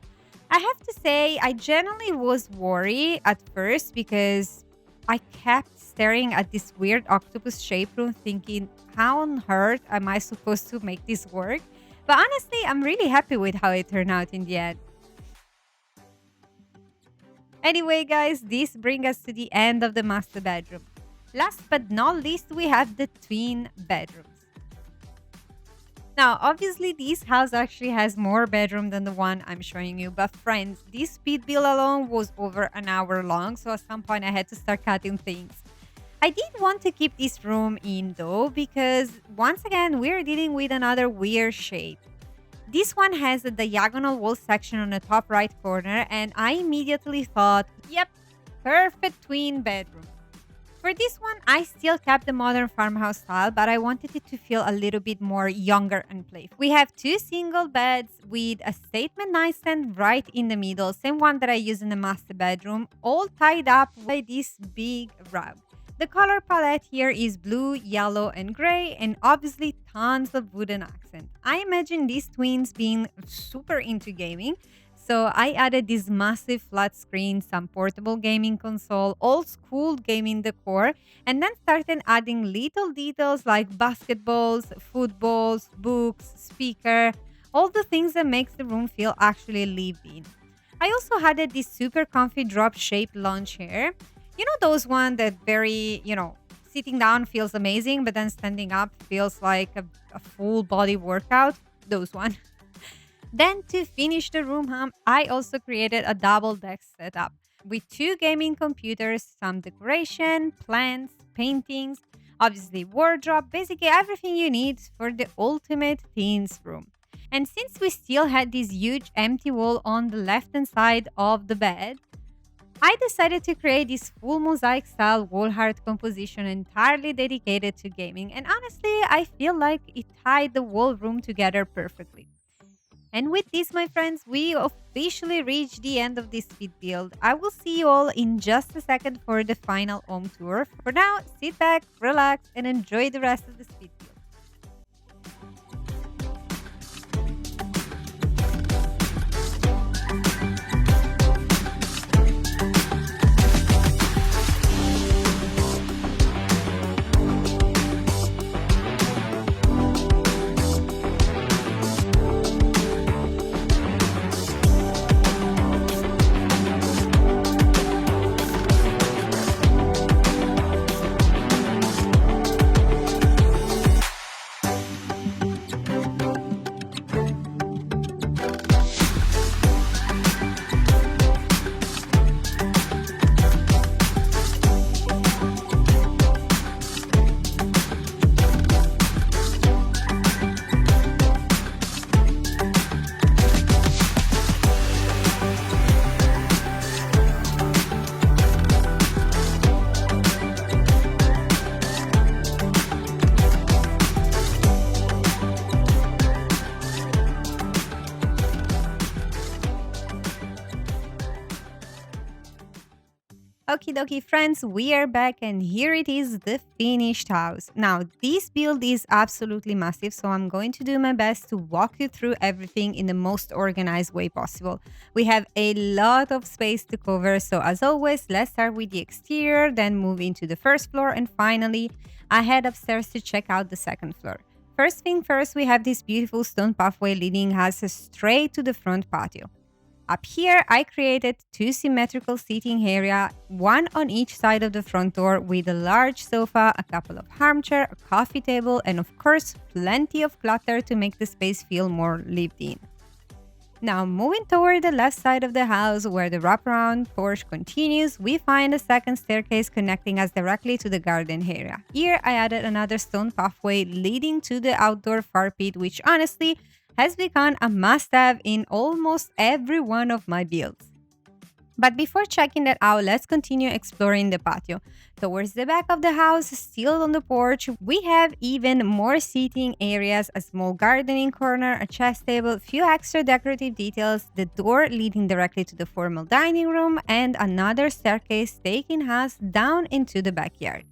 I have to say, I genuinely was worried at first because I kept staring at this weird octopus shaped room thinking, how on earth am I supposed to make this work? But honestly, I'm really happy with how it turned out in the end. Anyway, guys, this brings us to the end of the master bedroom. Last but not least, we have the twin bedrooms. Now, obviously, this house actually has more bedroom than the one I'm showing you. But friends, this speed build alone was over an hour long. So at some point, I had to start cutting things. I did want to keep this room in though, because once again, we're dealing with another weird shape. This one has a diagonal wall section on the top right corner. And I immediately thought, yep, perfect twin bedroom. For this one, I still kept the modern farmhouse style, but I wanted it to feel a little bit more younger and playful. We have two single beds with a statement nightstand right in the middle, same one that I use in the master bedroom, all tied up by this big rug. The color palette here is blue, yellow, and gray, and obviously tons of wooden accent. I imagine these twins being super into gaming, so I added this massive flat screen, some portable gaming console, old school gaming decor, and then started adding little details like basketballs, footballs, books, speaker, all the things that makes the room feel actually lived in. I also added this super comfy drop-shaped lounge chair. You know those one that very, sitting down feels amazing, but then standing up feels like a full body workout? Those one. Then to finish the room, I also created a double deck setup with two gaming computers, some decoration, plants, paintings, obviously wardrobe, basically everything you need for the ultimate teens room. And since we still had this huge empty wall on the left-hand side of the bed, I decided to create this full mosaic style wall art composition entirely dedicated to gaming. And honestly, I feel like it tied the whole room together perfectly. And with this, my friends, we officially reached the end of this speed build. I will see you all in just a second for the final home tour. For now, sit back, relax, and enjoy the rest of the speed build. Okie dokie, friends, we are back, and here it is, the finished house. Now, this build is absolutely massive, so I'm going to do my best to walk you through everything in the most organized way possible. We have a lot of space to cover, so as always, let's start with the exterior, then move into the first floor, and finally, I head upstairs to check out the second floor. First thing first, we have this beautiful stone pathway leading us straight to the front patio. Up here, I created two symmetrical seating area, one on each side of the front door with a large sofa, a couple of armchairs, a coffee table, and of course, plenty of clutter to make the space feel more lived in. Now, moving toward the left side of the house where the wraparound porch continues, we find a second staircase connecting us directly to the garden area. Here, I added another stone pathway leading to the outdoor fire pit, which honestly has become a must-have in almost every one of my builds. But before checking that out, let's continue exploring the patio. Towards the back of the house, still on the porch, we have even more seating areas, a small gardening corner, a chess table, few extra decorative details, the door leading directly to the formal dining room, and another staircase taking us down into the backyard.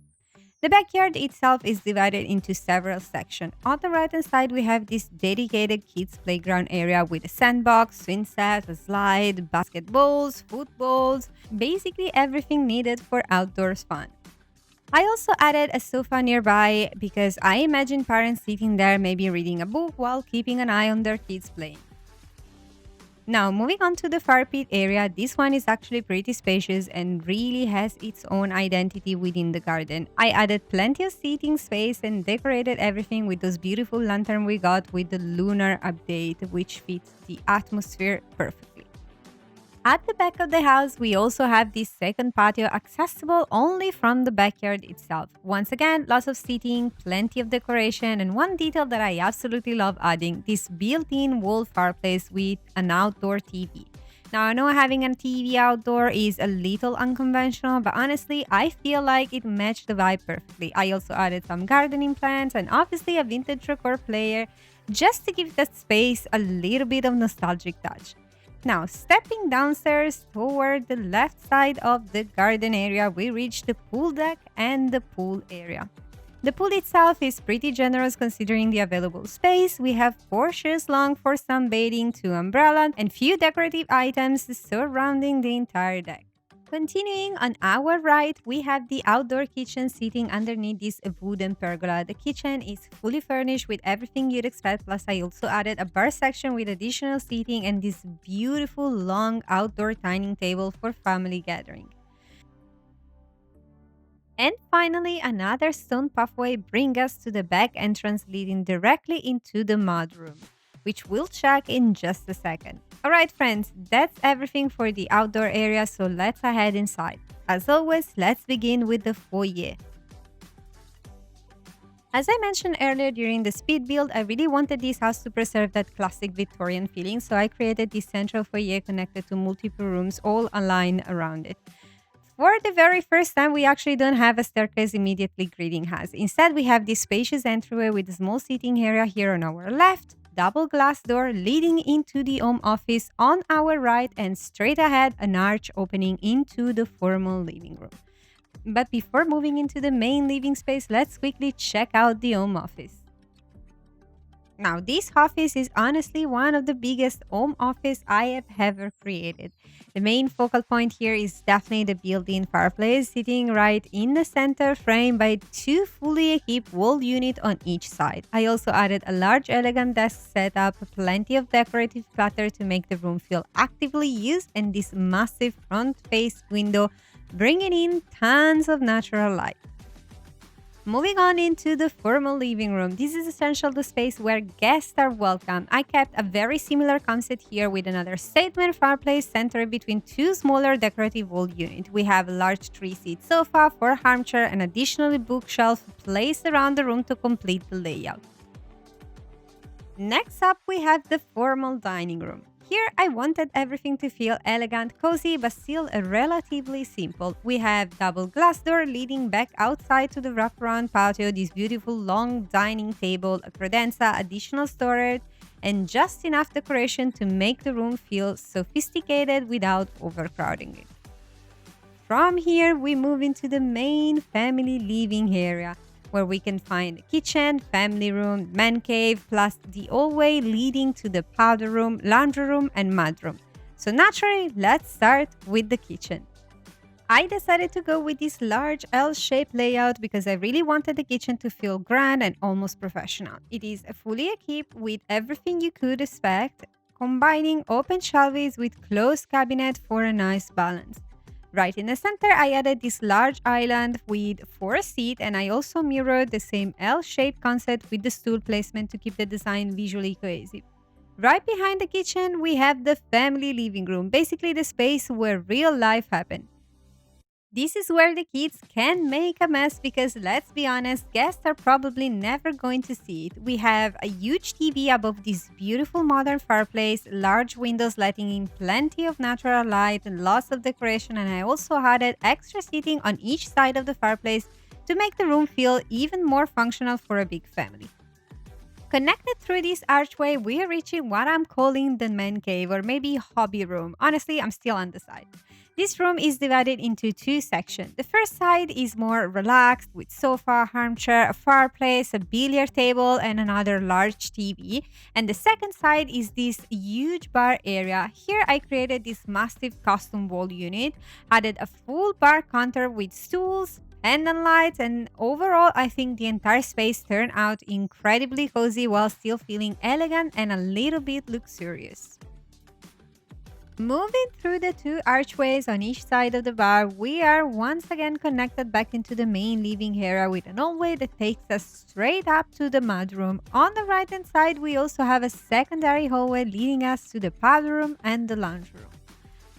The backyard itself is divided into several sections. On the right-hand side, we have this dedicated kids' playground area with a sandbox, swing set, a slide, basketballs, footballs, basically everything needed for outdoors fun. I also added a sofa nearby because I imagine parents sitting there maybe reading a book while keeping an eye on their kids playing. Now, moving on to the fire pit area, this one is actually pretty spacious and really has its own identity within the garden. I added plenty of seating space and decorated everything with those beautiful lanterns we got with the lunar update, which fits the atmosphere perfectly. At the back of the house, we also have this second patio accessible only from the backyard itself. Once again, lots of seating, plenty of decoration, and one detail that I absolutely love adding, this built-in wall fireplace with an outdoor TV. Now, I know having a TV outdoor is a little unconventional, but honestly, I feel like it matched the vibe perfectly. I also added some gardening plants and obviously a vintage record player just to give that space a little bit of nostalgic touch. Now, stepping downstairs toward the left side of the garden area, we reach the pool deck and the pool area. The pool itself is pretty generous considering the available space. We have porches long for sunbathing, two umbrellas, and few decorative items surrounding the entire deck. Continuing on our right, we have the outdoor kitchen sitting underneath this wooden pergola. The kitchen is fully furnished with everything you'd expect, plus I also added a bar section with additional seating and this beautiful long outdoor dining table for family gathering. And finally, another stone pathway brings us to the back entrance leading directly into the mudroom, which we'll check in just a second. Alright friends, that's everything for the outdoor area, so let's head inside. As always, let's begin with the foyer. As I mentioned earlier during the speed build, I really wanted this house to preserve that classic Victorian feeling, so I created this central foyer connected to multiple rooms all aligned around it. For the very first time, we actually don't have a staircase immediately greeting us. Instead, we have this spacious entryway with a small seating area here on our left, double glass door leading into the home office on our right, and straight ahead an arch opening into the formal living room. But before moving into the main living space, let's quickly check out the home office. Now, this office is honestly one of the biggest home office I have ever created. The main focal point here is definitely the built-in fireplace sitting right in the center, framed by two fully equipped wall units on each side. I also added a large elegant desk setup, plenty of decorative clutter to make the room feel actively used, and this massive front-face window bringing in tons of natural light. Moving on into the formal living room, this is essentially the space where guests are welcome. I kept a very similar concept here with another statement fireplace centered between two smaller decorative wall units. We have a large three-seat sofa, four armchairs, and additionally bookshelf placed around the room to complete the layout. Next up, we have the formal dining room. Here, I wanted everything to feel elegant, cozy, but still relatively simple. We have double glass door leading back outside to the wraparound patio, this beautiful long dining table, a credenza, additional storage, and just enough decoration to make the room feel sophisticated without overcrowding it. from here, we move into the main family living area, where we can find the kitchen, family room, man cave, plus the hallway leading to the powder room, laundry room, and mudroom. So naturally, let's start with the kitchen. I decided to go with this large L-shaped layout because I really wanted the kitchen to feel grand and almost professional. It is fully equipped with everything you could expect, combining open shelves with closed cabinet for a nice balance. Right in the center, I added this large island with 4 seats, and I also mirrored the same L-shaped concept with the stool placement to keep the design visually cohesive. Right behind the kitchen, we have the family living room, basically the space where real life happens. This is where the kids can make a mess because, let's be honest, guests are probably never going to see it. We have a huge TV above this beautiful modern fireplace, large windows letting in plenty of natural light and lots of decoration, and I also added extra seating on each side of the fireplace to make the room feel even more functional for a big family. Connected through this archway, we are reaching what I'm calling the man cave or maybe hobby room. Honestly, I'm still undecided. This room is divided into 2 sections. The first side is more relaxed with sofa, armchair, a fireplace, a billiard table, and another large TV. And the second side is this huge bar area. Here I created this massive custom wall unit, added a full bar counter with stools, pendant lights, and overall I think the entire space turned out incredibly cozy while still feeling elegant and a little bit luxurious. Moving through the 2 archways on each side of the bar, we are once again connected back into the main living area with an hallway that takes us straight up to the mudroom. On the right hand side, we also have a secondary hallway leading us to the powder room and the laundry room.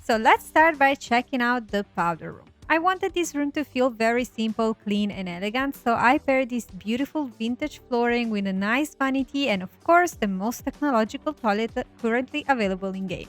So let's start by checking out the powder room. I wanted this room to feel very simple, clean, and elegant, so I paired this beautiful vintage flooring with a nice vanity and, of course, the most technological toilet currently available in game.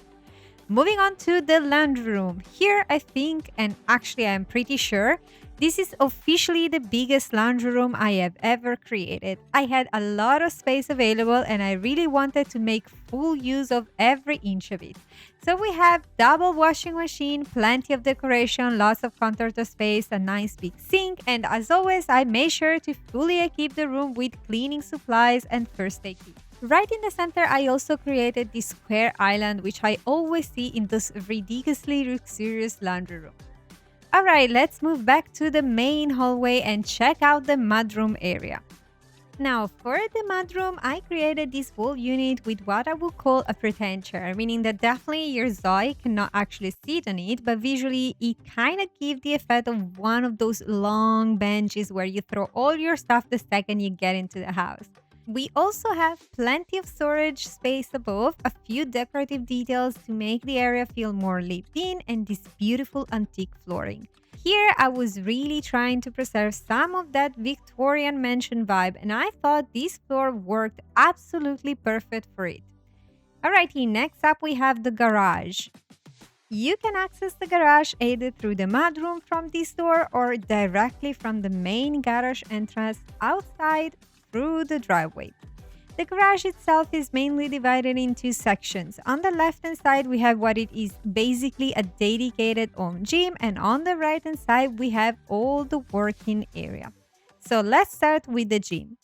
Moving on to the laundry room. Here, I think, and actually I'm pretty sure, this is officially the biggest laundry room I have ever created. I had a lot of space available and I really wanted to make full use of every inch of it. So we have double washing machine, plenty of decoration, lots of countertop space, a nice big sink, and as always, I made sure to fully equip the room with cleaning supplies and first aid kit. Right in the center, I also created this square island, which I always see in this ridiculously luxurious laundry room. Alright, let's move back to the main hallway and check out the mudroom area. Now, for the mudroom, I created this wall unit with what I would call a pretend chair, meaning that definitely your ZOI cannot actually sit on it, but visually it kind of gives the effect of one of those long benches where you throw all your stuff the second you get into the house. We also have plenty of storage space above, a few decorative details to make the area feel more lived in, and this beautiful antique flooring. Here, I was really trying to preserve some of that Victorian mansion vibe, and I thought this floor worked absolutely perfect for it. Alrighty, next up we have the garage. You can access the garage either through the mudroom from this door or directly from the main garage entrance outside through the driveway. The garage itself is mainly divided into sections. On the left-hand side, we have what it is basically a dedicated home gym, and on the right-hand side, we have all the working area. So let's start with the gym.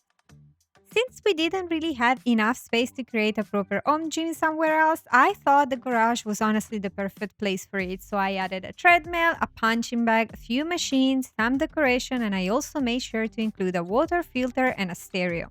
Since we didn't really have enough space to create a proper home gym somewhere else, I thought the garage was honestly the perfect place for it. So I added a treadmill, a punching bag, a few machines, some decoration, and I also made sure to include a water filter and a stereo.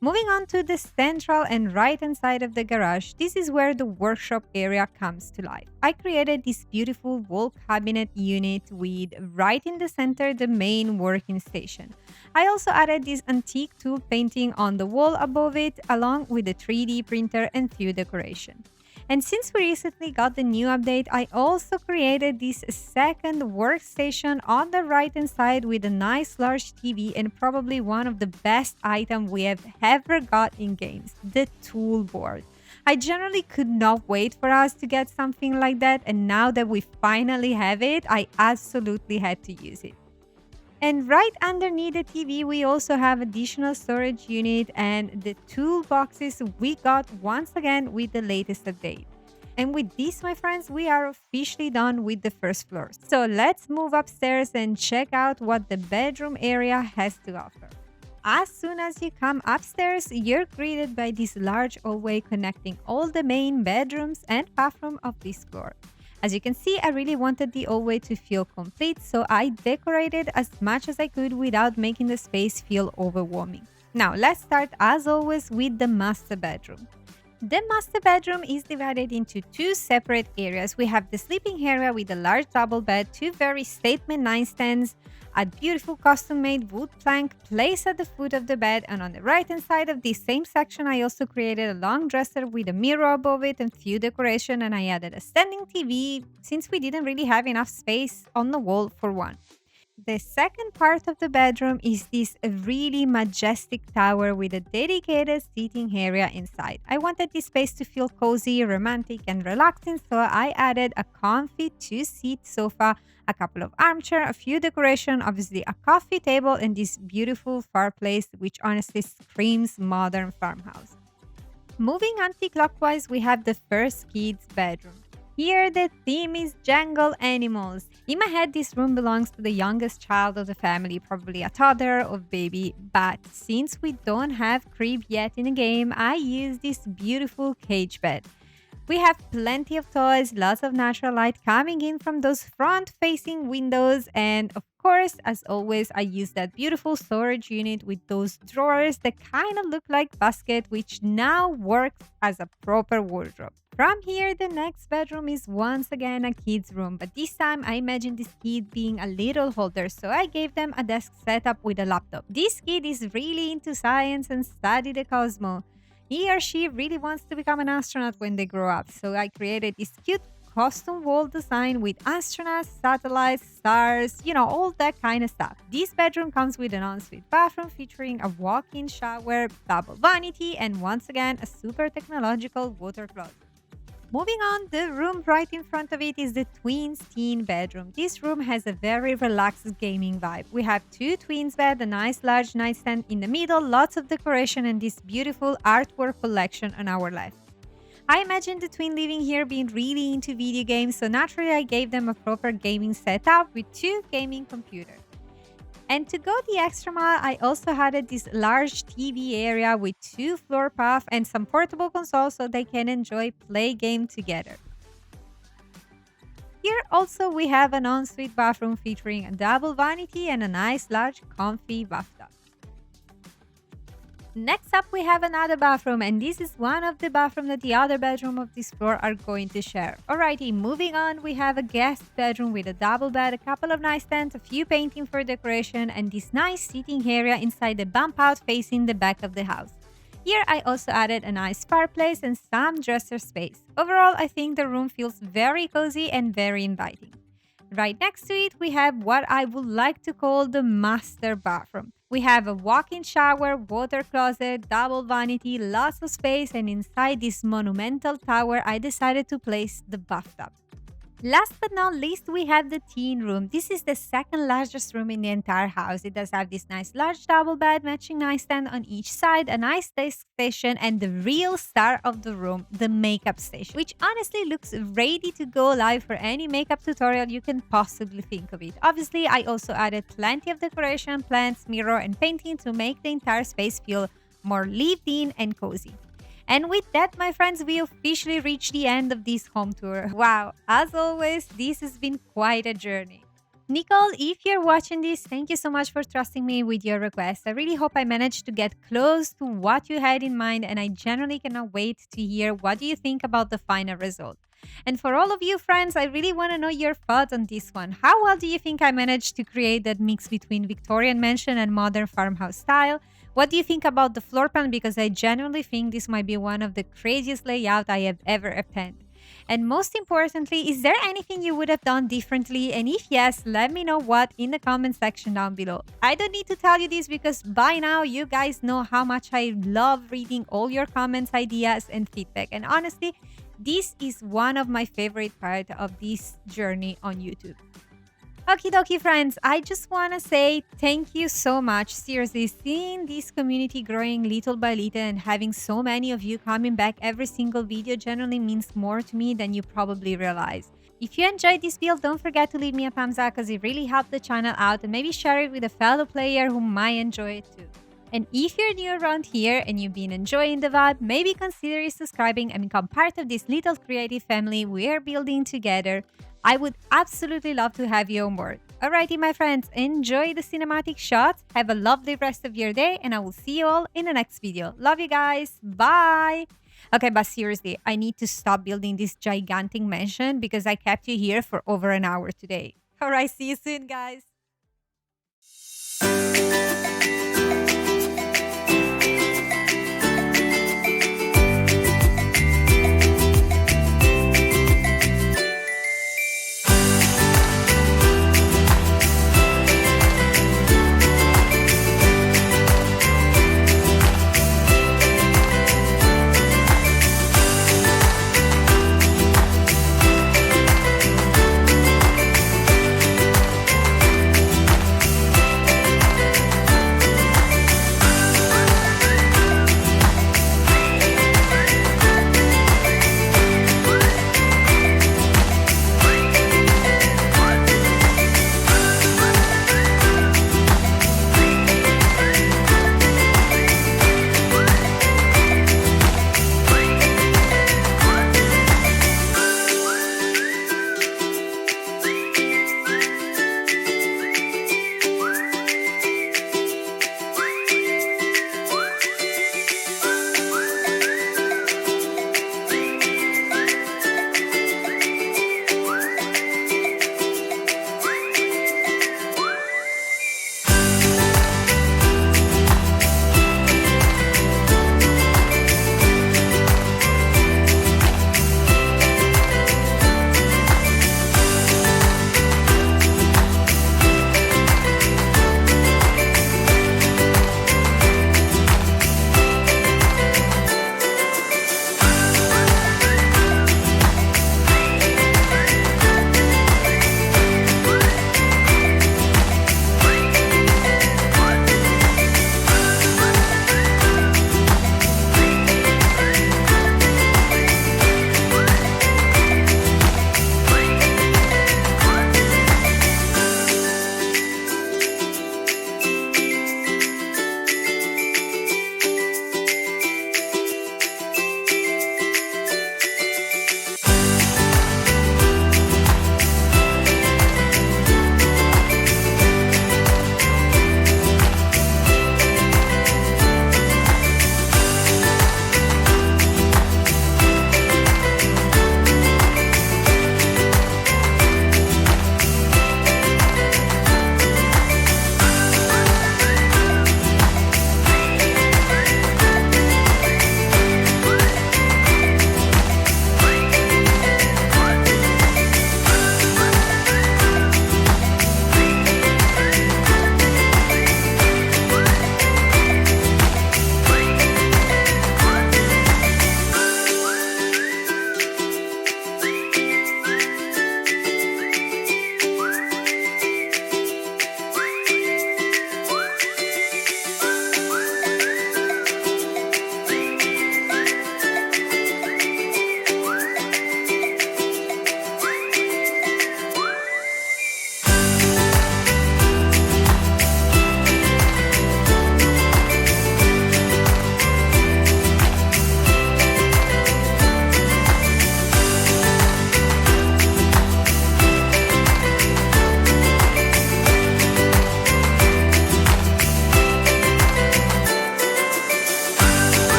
Moving on to the central and right-hand side of the garage, this is where the workshop area comes to life. I created this beautiful wall cabinet unit with, right in the center, the main working station. I also added this antique tool painting on the wall above it, along with a 3D printer and few decoration. And since we recently got the new update, I also created this second workstation on the right-hand side with a nice large TV and probably one of the best items we have ever got in games, the tool board. I generally could not wait for us to get something like that, and now that we finally have it, I absolutely had to use it. And right underneath the TV, we also have additional storage unit and the toolboxes we got once again with the latest update. And with this, my friends, we are officially done with the first floor. So let's move upstairs and check out what the bedroom area has to offer. As soon as you come upstairs, you're greeted by this large hallway connecting all the main bedrooms and bathroom of this floor. As you can see, I really wanted the hallway to feel complete, so I decorated as much as I could without making the space feel overwhelming. Now, let's start as always with the master bedroom. The master bedroom is divided into two separate areas. We have the sleeping area with a large double bed, two very statement nightstands, a beautiful custom-made wood plank placed at the foot of the bed, and on the right-hand side of this same section, I also created a long dresser with a mirror above it and few decoration, and I added a standing TV since we didn't really have enough space on the wall for one. The second part of the bedroom is this really majestic tower with a dedicated seating area inside. I wanted this space to feel cozy, romantic, and relaxing, so I added a comfy two-seat sofa, a couple of armchairs, a few decoration, obviously a coffee table, and this beautiful fireplace, which honestly screams modern farmhouse. Moving anti-clockwise, we have the first kids' bedroom. Here, the theme is jungle animals. In my head, this room belongs to the youngest child of the family, probably a toddler or baby. But since we don't have crib yet in the game, I use this beautiful cage bed. We have plenty of toys, lots of natural light coming in from those front-facing windows, and of course, as always, I use that beautiful storage unit with those drawers that kind of look like basket, which now works as a proper wardrobe. From here, the next bedroom is once again a kid's room, but this time I imagined this kid being a little older, so I gave them a desk setup with a laptop. This kid is really into science and study the cosmos. He or she really wants to become an astronaut when they grow up, so I created this cute custom wall design with astronauts, satellites, stars, all that kind of stuff. This bedroom comes with an ensuite bathroom featuring a walk-in shower, double vanity, and once again, a super technological water closet. Moving on, the room right in front of it is the twins teen bedroom. This room has a very relaxed gaming vibe. We have two twins bed, a nice large nightstand in the middle, lots of decoration, and this beautiful artwork collection on our left. I imagined the twin living here being really into video games, so naturally I gave them a proper gaming setup with two gaming computers. And to go the extra mile, I also added this large TV area with two floor paths and some portable consoles so they can enjoy play game together. Here also we have an ensuite bathroom featuring a double vanity and a nice large comfy bathtub. Next up, we have another bathroom, and this is one of the bathrooms that the other bedroom of this floor are going to share. Alrighty, moving on, we have a guest bedroom with a double bed, a couple of nightstands, a few painting for decoration, and this nice seating area inside the bump out facing the back of the house. Here, I also added a nice fireplace and some dresser space. Overall, I think the room feels very cozy and very inviting. Right next to it, we have what I would like to call the master bathroom. We have a walk-in shower, water closet, double vanity, lots of space, and inside this monumental tower, I decided to place the bathtub. Last but not least, we have the teen room. This is the second largest room in the entire house. It does have this nice large double bed, matching nightstand on each side, a nice desk station, and the real star of the room, the makeup station, which honestly looks ready to go live for any makeup tutorial you can possibly think of it. Obviously, I also added plenty of decoration, plants, mirror, and painting to make the entire space feel more lived in and cozy. And with that, my friends, we officially reached the end of this home tour. Wow, as always, this has been quite a journey. Nicole, if you're watching this, thank you so much for trusting me with your request. I really hope I managed to get close to what you had in mind, and I genuinely cannot wait to hear what do you think about the final result. And for all of you friends, I really want to know your thoughts on this one. How well do you think I managed to create that mix between Victorian mansion and modern farmhouse style? What do you think about the floor plan? Because I genuinely think this might be one of the craziest layouts I have ever attended. And most importantly, is there anything you would have done differently? And if yes, let me know what in the comment section down below. I don't need to tell you this because by now you guys know how much I love reading all your comments, ideas, and feedback. And honestly, this is one of my favorite parts of this journey on YouTube. Okie dokie, friends. I just want to say thank you so much. Seriously, seeing this community growing little by little and having so many of you coming back every single video generally means more to me than you probably realize. If you enjoyed this build, don't forget to leave me a thumbs up because it really helped the channel out, and maybe share it with a fellow player who might enjoy it too. And if you're new around here and you've been enjoying the vibe, maybe consider subscribing and become part of this little creative family we're building together. I would absolutely love to have you on board. Alrighty, my friends, enjoy the cinematic shots. Have a lovely rest of your day, and I will see you all in the next video. Love you guys. Bye. Okay, but seriously, I need to stop building this gigantic mansion because I kept you here for over an hour today. Alright, see you soon, guys.